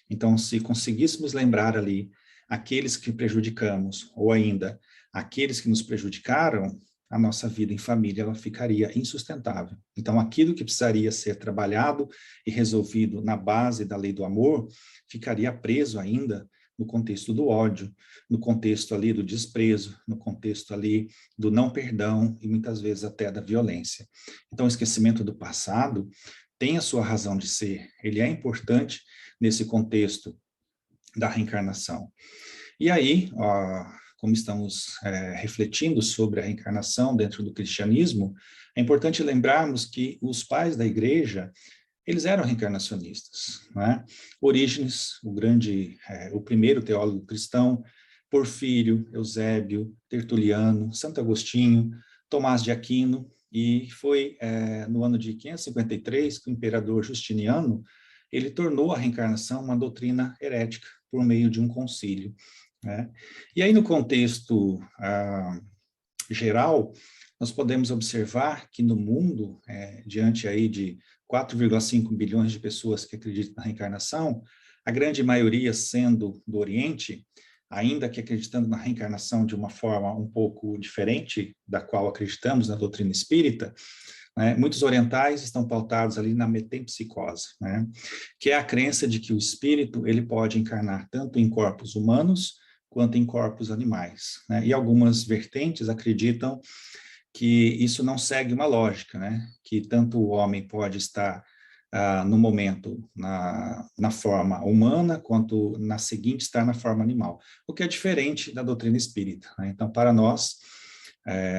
Speaker 1: Então, se conseguíssemos lembrar ali aqueles que prejudicamos, ou ainda aqueles que nos prejudicaram, a nossa vida em família ela ficaria insustentável. Então, aquilo que precisaria ser trabalhado e resolvido na base da lei do amor, ficaria preso ainda no contexto do ódio, no contexto ali do desprezo, no contexto ali do não perdão e muitas vezes até da violência. Então, o esquecimento do passado tem a sua razão de ser, ele é importante nesse contexto da reencarnação. E aí, como estamos refletindo sobre a reencarnação dentro do cristianismo, é importante lembrarmos que os pais da igreja, eles eram reencarnacionistas, né? Orígenes, o primeiro teólogo cristão, Porfírio, Eusébio, Tertuliano, Santo Agostinho, Tomás de Aquino, e foi no ano de 553 que o imperador Justiniano, ele tornou a reencarnação uma doutrina herética por meio de um concílio, né? E aí, no contexto geral, nós podemos observar que no mundo, diante aí de 4,5 bilhões de pessoas que acreditam na reencarnação, a grande maioria sendo do Oriente, ainda que acreditando na reencarnação de uma forma um pouco diferente da qual acreditamos na doutrina espírita, né? Muitos orientais estão pautados ali na metempsicose, né? Que é a crença de que o espírito ele pode encarnar tanto em corpos humanos quanto em corpos animais, né? E algumas vertentes acreditam que isso não segue uma lógica, né? Que tanto o homem pode estar no momento na forma humana, quanto na seguinte estar na forma animal, o que é diferente da doutrina espírita, né? Então, para nós,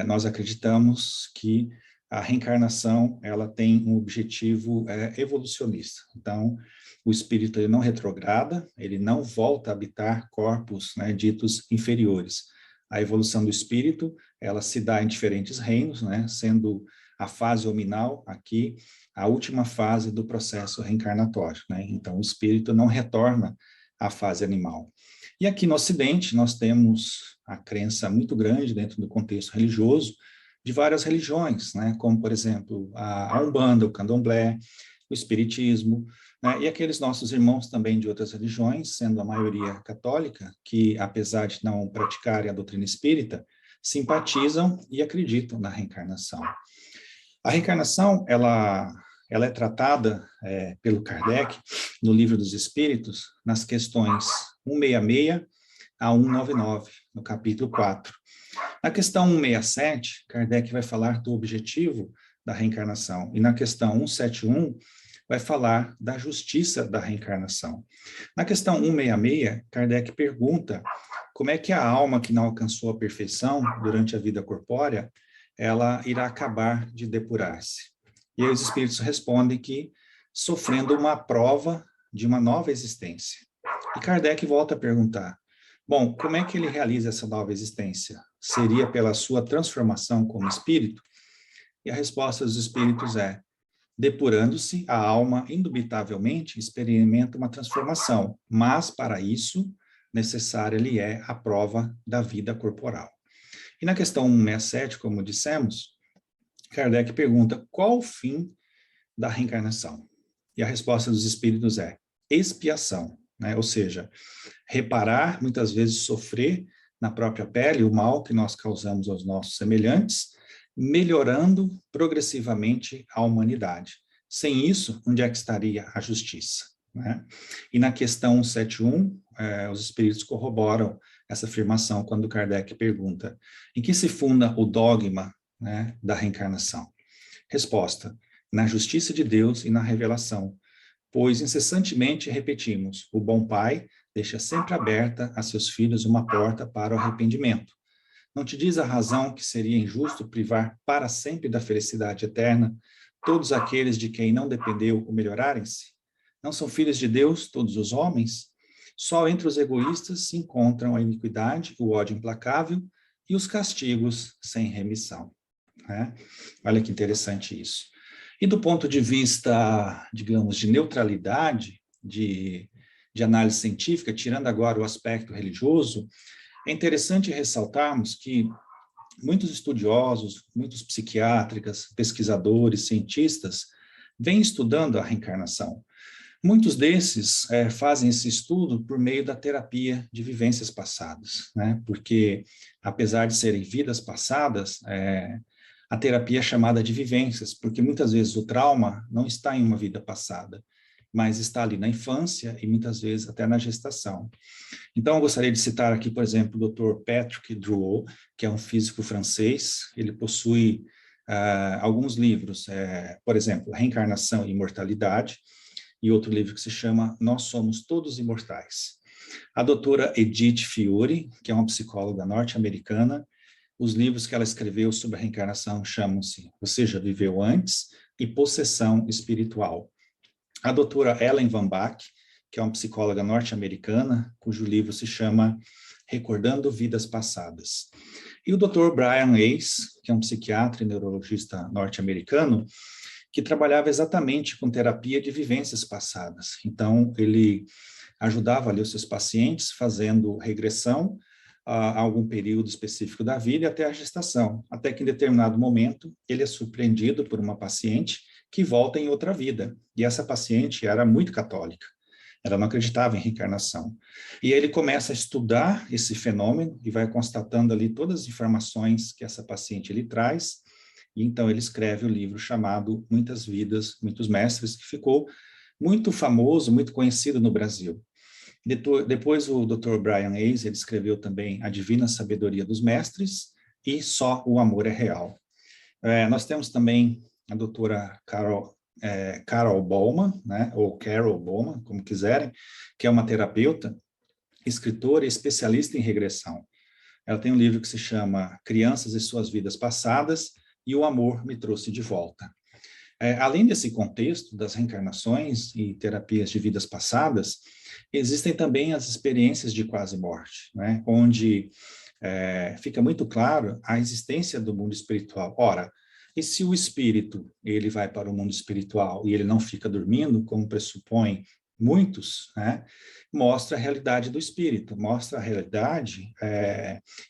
Speaker 1: nós acreditamos que a reencarnação ela tem um objetivo evolucionista. Então, o espírito ele não retrograda, ele não volta a habitar corpos, né, ditos inferiores. A evolução do espírito, ela se dá em diferentes reinos, né, sendo a fase hominal aqui a última fase do processo reencarnatório, né? Então, o espírito não retorna à fase animal. E aqui no Ocidente, nós temos a crença muito grande dentro do contexto religioso de várias religiões, né? Como, por exemplo, a Umbanda, o Candomblé, o Espiritismo, né? E aqueles nossos irmãos também de outras religiões, sendo a maioria católica, que, apesar de não praticarem a doutrina espírita, simpatizam e acreditam na reencarnação. A reencarnação, ela é tratada pelo Kardec, no Livro dos Espíritos, nas questões 166 a 199, no capítulo 4. Na questão 167, Kardec vai falar do objetivo da reencarnação, e na questão 171, vai falar da justiça da reencarnação. Na questão 166, Kardec pergunta como é que a alma que não alcançou a perfeição durante a vida corpórea, ela irá acabar de depurar-se. E aí os espíritos respondem que sofrendo uma prova de uma nova existência. E Kardec volta a perguntar, bom, como é que ele realiza essa nova existência? Seria pela sua transformação como espírito? E a resposta dos espíritos é, depurando-se, a alma indubitavelmente experimenta uma transformação, mas para isso necessária lhe é a prova da vida corporal. E na questão 167, como dissemos, Kardec pergunta qual o fim da reencarnação? E a resposta dos espíritos é expiação, né? Ou seja, reparar, muitas vezes sofrer na própria pele o mal que nós causamos aos nossos semelhantes, melhorando progressivamente a humanidade. Sem isso, onde é que estaria a justiça, né? E na questão 171, os espíritos corroboram essa afirmação quando Kardec pergunta em que se funda o dogma, né, da reencarnação? Resposta, na justiça de Deus e na revelação, pois incessantemente repetimos, o bom pai deixa sempre aberta a seus filhos uma porta para o arrependimento. Não te diz a razão que seria injusto privar para sempre da felicidade eterna todos aqueles de quem não dependeu o melhorarem-se? Não são filhos de Deus todos os homens? Só entre os egoístas se encontram a iniquidade, o ódio implacável e os castigos sem remissão, né? Olha que interessante isso. E do ponto de vista, digamos, de neutralidade, de análise científica, tirando agora o aspecto religioso, é interessante ressaltarmos que muitos estudiosos, muitos psiquiatras, pesquisadores, cientistas, vêm estudando a reencarnação. Muitos desses fazem esse estudo por meio da terapia de vivências passadas, né? Porque, apesar de serem vidas passadas, a terapia é chamada de vivências, porque muitas vezes o trauma não está em uma vida passada, mas está ali na infância e muitas vezes até na gestação. Então, eu gostaria de citar aqui, por exemplo, o Dr. Patrick Drouot, que é um físico francês. Ele possui alguns livros, por exemplo, Reencarnação e Imortalidade, e outro livro que se chama Nós Somos Todos Imortais. A doutora Edith Fiore, que é uma psicóloga norte-americana, os livros que ela escreveu sobre a reencarnação chamam-se Você Já Viveu Antes e Possessão Espiritual. A doutora Ellen Van Bach, que é uma psicóloga norte-americana, cujo livro se chama Recordando Vidas Passadas. E o Dr. Brian Weiss, que é um psiquiatra e neurologista norte-americano, que trabalhava exatamente com terapia de vivências passadas. Então, ele ajudava ali os seus pacientes fazendo regressão a algum período específico da vida e até a gestação, até que em determinado momento ele é surpreendido por uma paciente que volta em outra vida. E essa paciente era muito católica, ela não acreditava em reencarnação. E ele começa a estudar esse fenômeno e vai constatando ali todas as informações que essa paciente lhe traz, E então ele escreve o livro chamado Muitas Vidas, Muitos Mestres, que ficou muito famoso, muito conhecido no Brasil. Depois o Dr. Brian Weiss, ele escreveu também A Divina Sabedoria dos Mestres e Só o Amor é Real. Nós temos também a doutora Carol Bowman, né, ou Carol Bowman, como quiserem, que é uma terapeuta, escritora e especialista em regressão. Ela tem um livro que se chama Crianças e Suas Vidas Passadas e O Amor Me Trouxe de Volta. Além desse contexto das reencarnações e terapias de vidas passadas, existem também as experiências de quase morte, né, onde fica muito claro a existência do mundo espiritual. Ora, e se o espírito ele vai para o mundo espiritual e ele não fica dormindo, como pressupõem muitos, né, mostra a realidade do espírito, mostra a realidade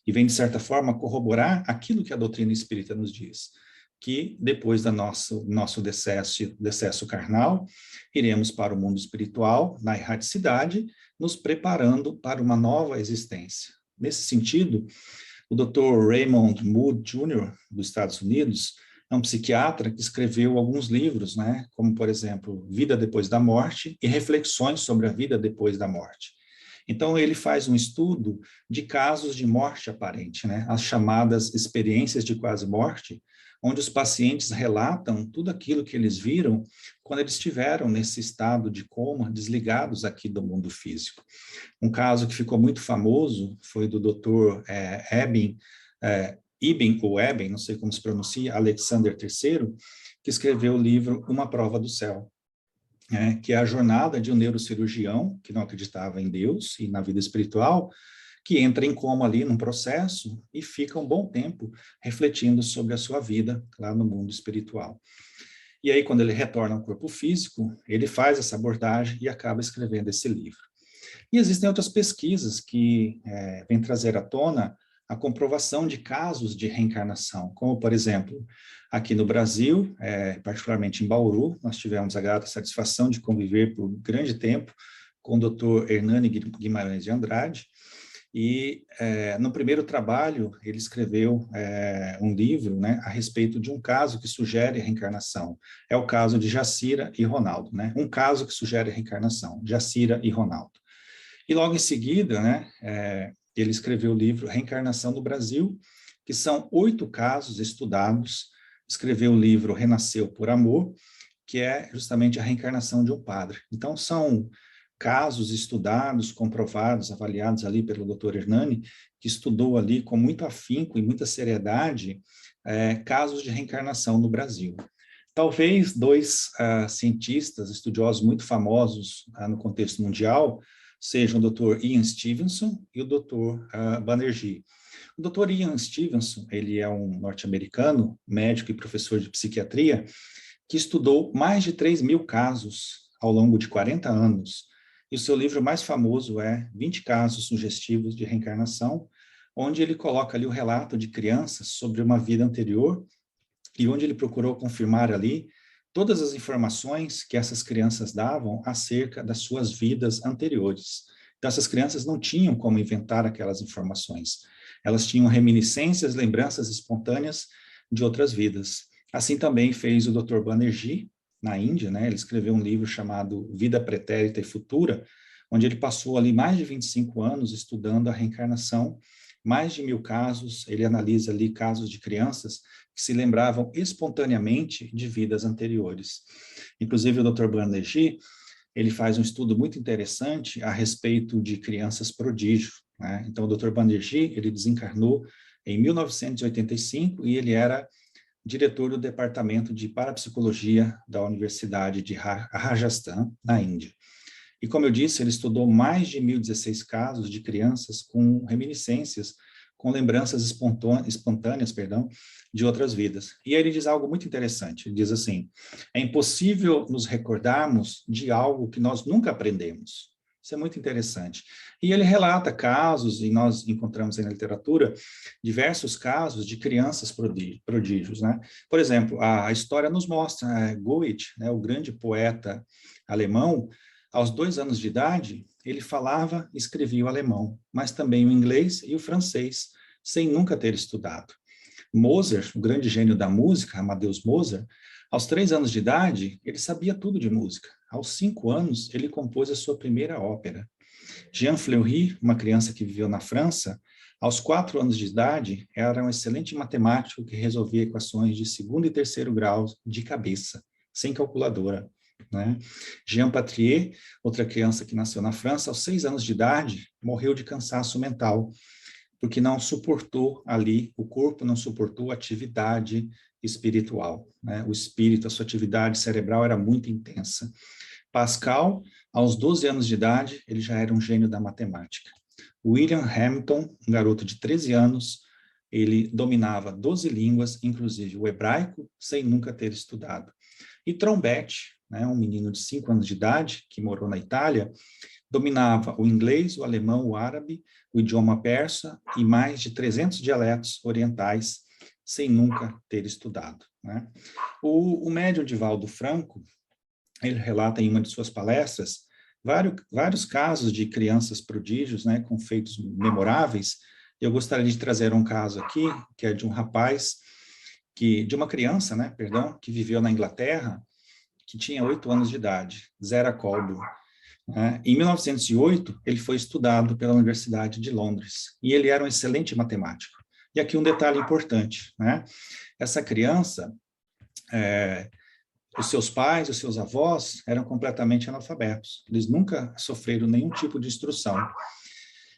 Speaker 1: e vem, de certa forma, corroborar aquilo que a doutrina espírita nos diz, que depois do nosso decesso carnal, iremos para o mundo espiritual, na erraticidade, nos preparando para uma nova existência. Nesse sentido, o Dr. Raymond Moody Jr., dos Estados Unidos, é um psiquiatra que escreveu alguns livros, né, como, por exemplo, Vida Depois da Morte e Reflexões sobre a Vida Depois da Morte. Então, ele faz um estudo de casos de morte aparente, né, as chamadas experiências de quase morte, onde os pacientes relatam tudo aquilo que eles viram quando eles estiveram nesse estado de coma, desligados aqui do mundo físico. Um caso que ficou muito famoso foi do Dr. Ibn, não sei como se pronuncia, Alexander III, que escreveu o livro Uma Prova do Céu, que é a jornada de um neurocirurgião que não acreditava em Deus e na vida espiritual, que entra em coma ali num processo e fica um bom tempo refletindo sobre a sua vida lá no mundo espiritual. E aí, quando ele retorna ao corpo físico, ele faz essa abordagem e acaba escrevendo esse livro. E existem outras pesquisas que vêm trazer à tona a comprovação de casos de reencarnação, como, por exemplo, aqui no Brasil, particularmente em Bauru, nós tivemos a grata satisfação de conviver por um grande tempo com o Dr. Hernani Guimarães de Andrade, e no primeiro trabalho ele escreveu um livro, né, a respeito de um caso que sugere a reencarnação. É o caso de Jacira e Ronaldo, né? Um caso que sugere a reencarnação, Jacira e Ronaldo. E logo em seguida, né, ele escreveu o livro Reencarnação no Brasil, que são 8 casos estudados. Escreveu o livro Renasceu por Amor, que é justamente a reencarnação de um padre. Então, são casos estudados, comprovados, avaliados ali pelo Dr. Hernani, que estudou ali com muito afinco e muita seriedade casos de reencarnação no Brasil. Talvez 2 cientistas, estudiosos muito famosos no contexto mundial, sejam o Dr. Ian Stevenson e o Dr. Banerjee. O Dr. Ian Stevenson, ele é um norte-americano, médico e professor de psiquiatria, que estudou mais de 3.000 casos ao longo de 40 anos. E o seu livro mais famoso é 20 Casos Sugestivos de Reencarnação, onde ele coloca ali o relato de crianças sobre uma vida anterior e onde ele procurou confirmar ali todas as informações que essas crianças davam acerca das suas vidas anteriores. Então, essas crianças não tinham como inventar aquelas informações. Elas tinham reminiscências, lembranças espontâneas de outras vidas. Assim também fez o Dr. Banerjee, na Índia, né? Ele escreveu um livro chamado Vida Pretérita e Futura, onde ele passou ali mais de 25 anos estudando a reencarnação, mais de 1.000 casos, ele analisa ali casos de crianças que se lembravam espontaneamente de vidas anteriores. Inclusive, o Dr. Banerjee, ele faz um estudo muito interessante a respeito de crianças prodígio, né? Então, o Dr. Banerjee, ele desencarnou em 1985 e ele era diretor do Departamento de Parapsicologia da Universidade de Rajasthan, na Índia. E, como eu disse, ele estudou mais de 1.016 casos de crianças com reminiscências, com lembranças espontâneas, de outras vidas. E aí ele diz algo muito interessante, ele diz assim, é impossível nos recordarmos de algo que nós nunca aprendemos. Isso é muito interessante. E ele relata casos, e nós encontramos aí na literatura, diversos casos de crianças prodígios, né? Por exemplo, a história nos mostra, Goethe, né, o grande poeta alemão, aos 2 anos de idade, ele falava e escrevia o alemão, mas também o inglês e o francês, sem nunca ter estudado. Mozart, o grande gênio da música, Amadeus Mozart, aos 3 anos de idade, ele sabia tudo de música. Aos 5 anos, ele compôs a sua primeira ópera. Jean Fleury, uma criança que viveu na França, aos 4 anos de idade, era um excelente matemático que resolvia equações de segundo e terceiro grau de cabeça, sem calculadora. Né? Jean Patrier, outra criança que nasceu na França, aos 6 anos de idade, morreu de cansaço mental, porque não suportou ali, o corpo não suportou a atividade espiritual. Né? O espírito, a sua atividade cerebral era muito intensa. Pascal, aos 12 anos de idade, ele já era um gênio da matemática. William Hamilton, um garoto de 13 anos, ele dominava 12 línguas, inclusive o hebraico, sem nunca ter estudado. E Trombette, né, um menino de 5 anos de idade, que morou na Itália, dominava o inglês, o alemão, o árabe, o idioma persa e mais de 300 dialetos orientais, sem nunca ter estudado. Né? O médium Divaldo Franco, ele relata em uma de suas palestras vários casos de crianças prodígios, né, com feitos memoráveis. Eu gostaria de trazer um caso aqui, que é de um rapaz, de uma criança, né, perdão, que viveu na Inglaterra, que tinha 8 anos de idade, Zera Colburn. Em 1908, ele foi estudado pela Universidade de Londres, e ele era um excelente matemático. E aqui um detalhe importante, né? Essa criança, os seus pais, os seus avós eram completamente analfabetos. Eles nunca sofreram nenhum tipo de instrução.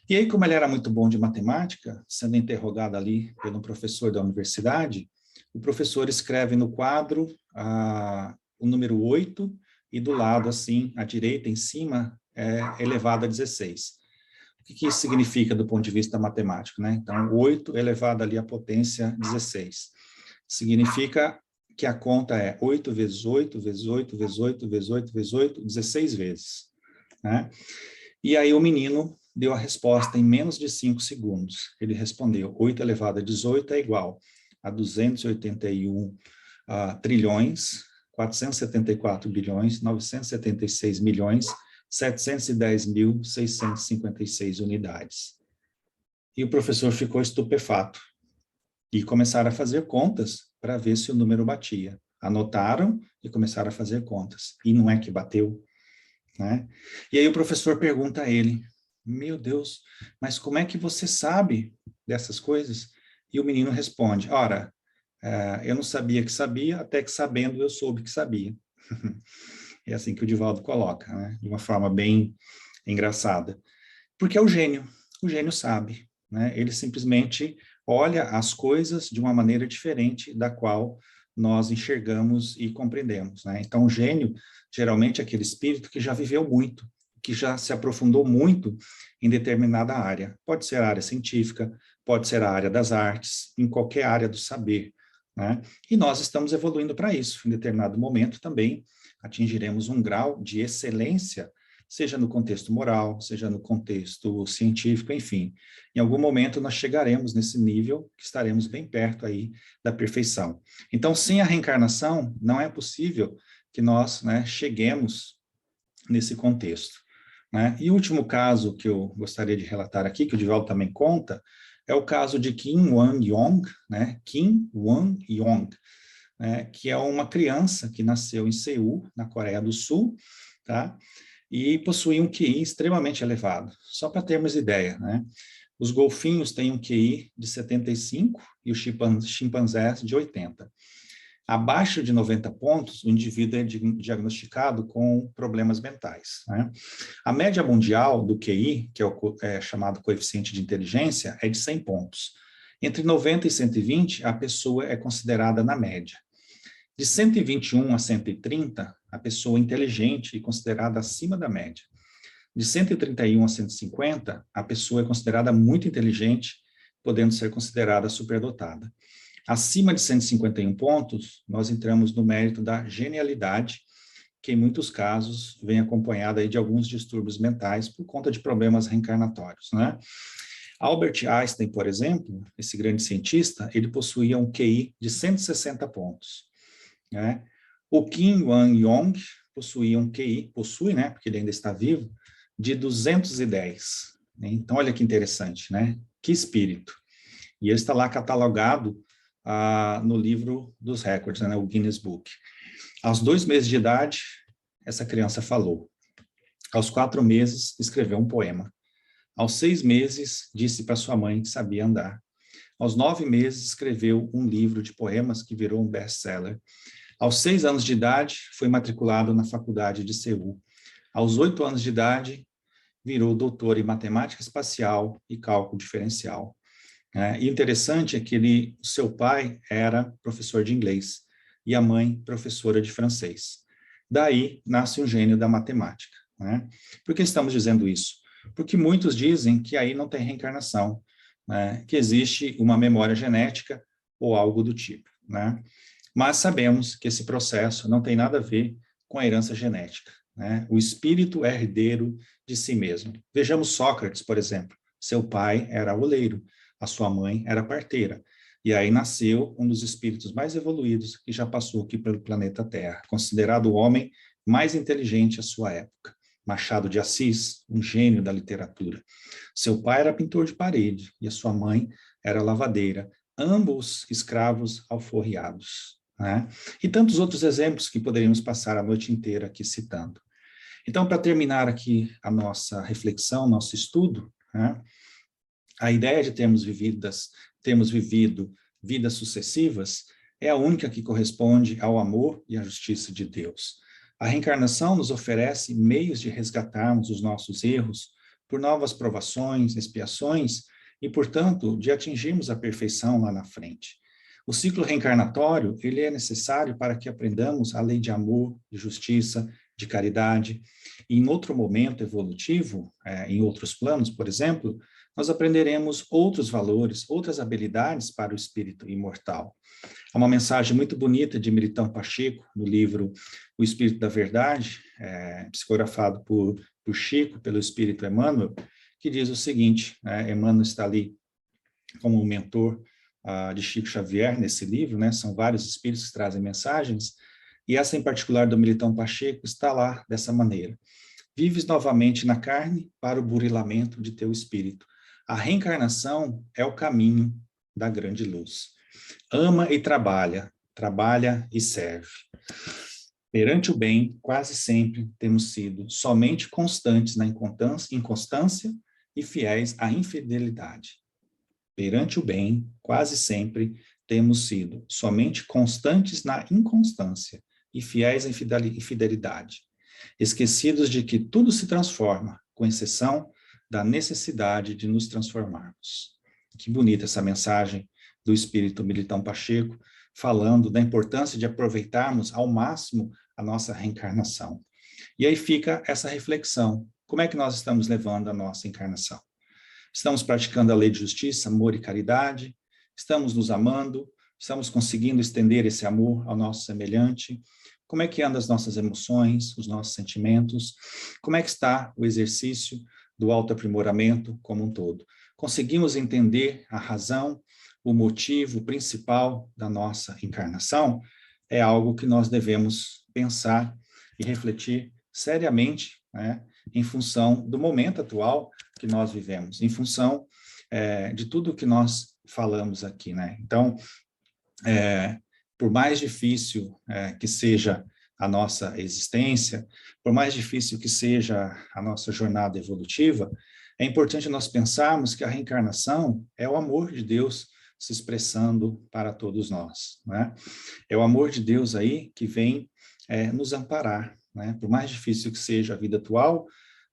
Speaker 1: E aí, como ele era muito bom de matemática, sendo interrogado ali pelo professor da universidade, o professor escreve no quadro o número 8 e do lado, assim, à direita, em cima, é elevado a 16. O que isso significa do ponto de vista matemático, né? Então, 8 elevado ali à potência 16. Significa que a conta é 8 vezes 8, vezes 8, vezes 8, vezes 8, vezes 8, 16 vezes. Né? E aí o menino deu a resposta em menos de 5 segundos. Ele respondeu, 8 elevado a 18 é igual a 281 trilhões, 474 bilhões, 976 milhões, 710.656 unidades. E o professor ficou estupefato. E começaram a fazer contas para ver se o número batia. Anotaram e começaram a fazer contas. E não é que bateu, né? E aí o professor pergunta a ele, meu Deus, mas como é que você sabe dessas coisas? E o menino responde, ora, eu não sabia que sabia, até que sabendo eu soube que sabia. É assim que o Divaldo coloca, né? De uma forma bem engraçada. Porque é o gênio sabe, né? Ele simplesmente olha as coisas de uma maneira diferente da qual nós enxergamos e compreendemos, né? Então, o gênio, geralmente, é aquele espírito que já viveu muito, que já se aprofundou muito em determinada área. Pode ser a área científica, pode ser a área das artes, em qualquer área do saber, né? E nós estamos evoluindo para isso. Em determinado momento, também, atingiremos um grau de excelência, seja no contexto moral, seja no contexto científico, enfim. Em algum momento nós chegaremos nesse nível que estaremos bem perto aí da perfeição. Então, sem a reencarnação, não é possível que nós, né, cheguemos nesse contexto. Né? E o último caso que eu gostaria de relatar aqui, que o Divaldo também conta, é o caso de Kim Wan-yong, né? Kim Wan-yong, né? Que é uma criança que nasceu em Seul, na Coreia do Sul, tá? E possui um QI extremamente elevado. Só para termos ideia, né? Os golfinhos têm um QI de 75 e os chimpanzés de 80. Abaixo de 90 pontos, o indivíduo é diagnosticado com problemas mentais. Né? A média mundial do QI, que é chamado coeficiente de inteligência, é de 100 pontos. Entre 90 e 120, a pessoa é considerada na média. De 121 a 130, a pessoa é inteligente e considerada acima da média. De 131 a 150, a pessoa é considerada muito inteligente, podendo ser considerada superdotada. Acima de 151 pontos, nós entramos no mérito da genialidade, que em muitos casos vem acompanhada aí de alguns distúrbios mentais por conta de problemas reencarnatórios, né? Albert Einstein, por exemplo, esse grande cientista, ele possuía um QI de 160 pontos, né? O Kim Wan-yong possuía um QI, possui, né, porque ele ainda está vivo, de 210. Né? Então, olha que interessante, né? Que espírito. E ele está lá catalogado no livro dos recordes, né, o Guinness Book. Aos 2 meses de idade, essa criança falou. Aos 4 meses, escreveu um poema. Aos 6 meses, disse para sua mãe que sabia andar. Aos 9 meses, escreveu um livro de poemas que virou um best-seller. Aos 6 anos de idade, foi matriculado na faculdade de Seul. Aos 8 anos de idade, virou doutor em matemática espacial e cálculo diferencial. E o interessante é que seu pai era professor de inglês e a mãe professora de francês. Daí nasce um gênio da matemática. Né? Por que estamos dizendo isso? Porque muitos dizem que aí não tem reencarnação, né? Que existe uma memória genética ou algo do tipo. Né? Mas sabemos que esse processo não tem nada a ver com a herança genética. Né? O espírito é herdeiro de si mesmo. Vejamos Sócrates, por exemplo. Seu pai era oleiro, a sua mãe era parteira. E aí nasceu um dos espíritos mais evoluídos que já passou aqui pelo planeta Terra, considerado o homem mais inteligente à sua época. Machado de Assis, um gênio da literatura. Seu pai era pintor de parede e a sua mãe era lavadeira, ambos escravos alforriados. Né? E tantos outros exemplos que poderíamos passar a noite inteira aqui citando. Então, para terminar aqui a nossa reflexão, nosso estudo, né? A ideia de termos vivido vidas sucessivas é a única que corresponde ao amor e à justiça de Deus. A reencarnação nos oferece meios de resgatarmos os nossos erros por novas provações, expiações e, portanto, de atingirmos a perfeição lá na frente. O ciclo reencarnatório, ele é necessário para que aprendamos a lei de amor, de justiça, de caridade. E em outro momento evolutivo, em outros planos, por exemplo, nós aprenderemos outros valores, outras habilidades para o espírito imortal. Há uma mensagem muito bonita de Militão Pacheco, no livro O Espírito da Verdade, psicografado por Chico, pelo Espírito Emmanuel, que diz o seguinte, Emmanuel está ali como um mentor de Chico Xavier nesse livro, né? São vários espíritos que trazem mensagens, e essa em particular do Militão Pacheco está lá dessa maneira. Vives novamente na carne para o burilamento de teu espírito. A reencarnação é o caminho da grande luz. Ama e trabalha, trabalha e serve. Perante o bem, quase sempre temos sido somente constantes na inconstância e fiéis à infidelidade. Perante o bem, quase sempre temos sido somente constantes na inconstância e fiéis à infidelidade, esquecidos de que tudo se transforma, com exceção da necessidade de nos transformarmos. Que bonita essa mensagem do Espírito Militão Pacheco, falando da importância de aproveitarmos ao máximo a nossa reencarnação. E aí fica essa reflexão, como é que nós estamos levando a nossa encarnação? Estamos praticando a lei de justiça, amor e caridade? Estamos nos amando? Estamos conseguindo estender esse amor ao nosso semelhante? Como é que andam as nossas emoções, os nossos sentimentos? Como é que está o exercício do autoaprimoramento como um todo? Conseguimos entender a razão, o motivo principal da nossa encarnação? É algo que nós devemos pensar e refletir seriamente, né, em função do momento atual que nós vivemos, em função de tudo que nós falamos aqui, né? Então, por mais difícil que seja a nossa existência, por mais difícil que seja a nossa jornada evolutiva, é importante nós pensarmos que a reencarnação é o amor de Deus se expressando para todos nós, né? É o amor de Deus aí que vem nos amparar, né? Por mais difícil que seja a vida atual,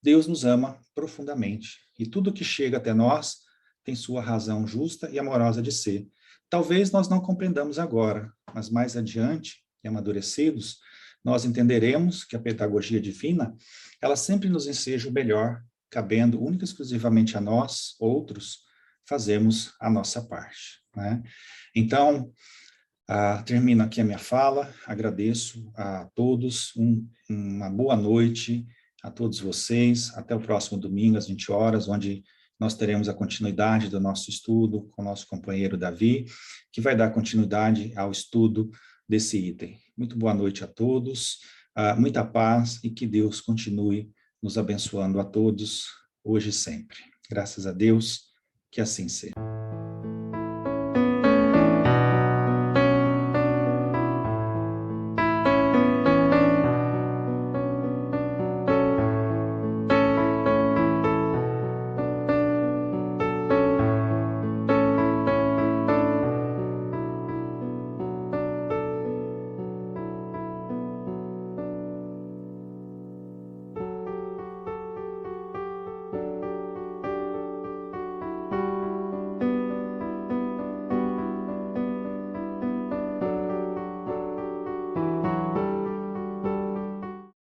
Speaker 1: Deus nos ama profundamente e tudo que chega até nós tem sua razão justa e amorosa de ser. Talvez nós não compreendamos agora, mas mais adiante, e amadurecidos, nós entenderemos que a pedagogia divina, ela sempre nos enseja o melhor, cabendo única e exclusivamente a nós, outros, fazemos a nossa parte, né? Então, termino aqui a minha fala, agradeço a todos, uma boa noite a todos vocês, até o próximo domingo às 20 horas, onde nós teremos a continuidade do nosso estudo com o nosso companheiro Davi, que vai dar continuidade ao estudo desse item. Muito boa noite a todos, muita paz e que Deus continue nos abençoando a todos, hoje e sempre. Graças a Deus, que assim seja.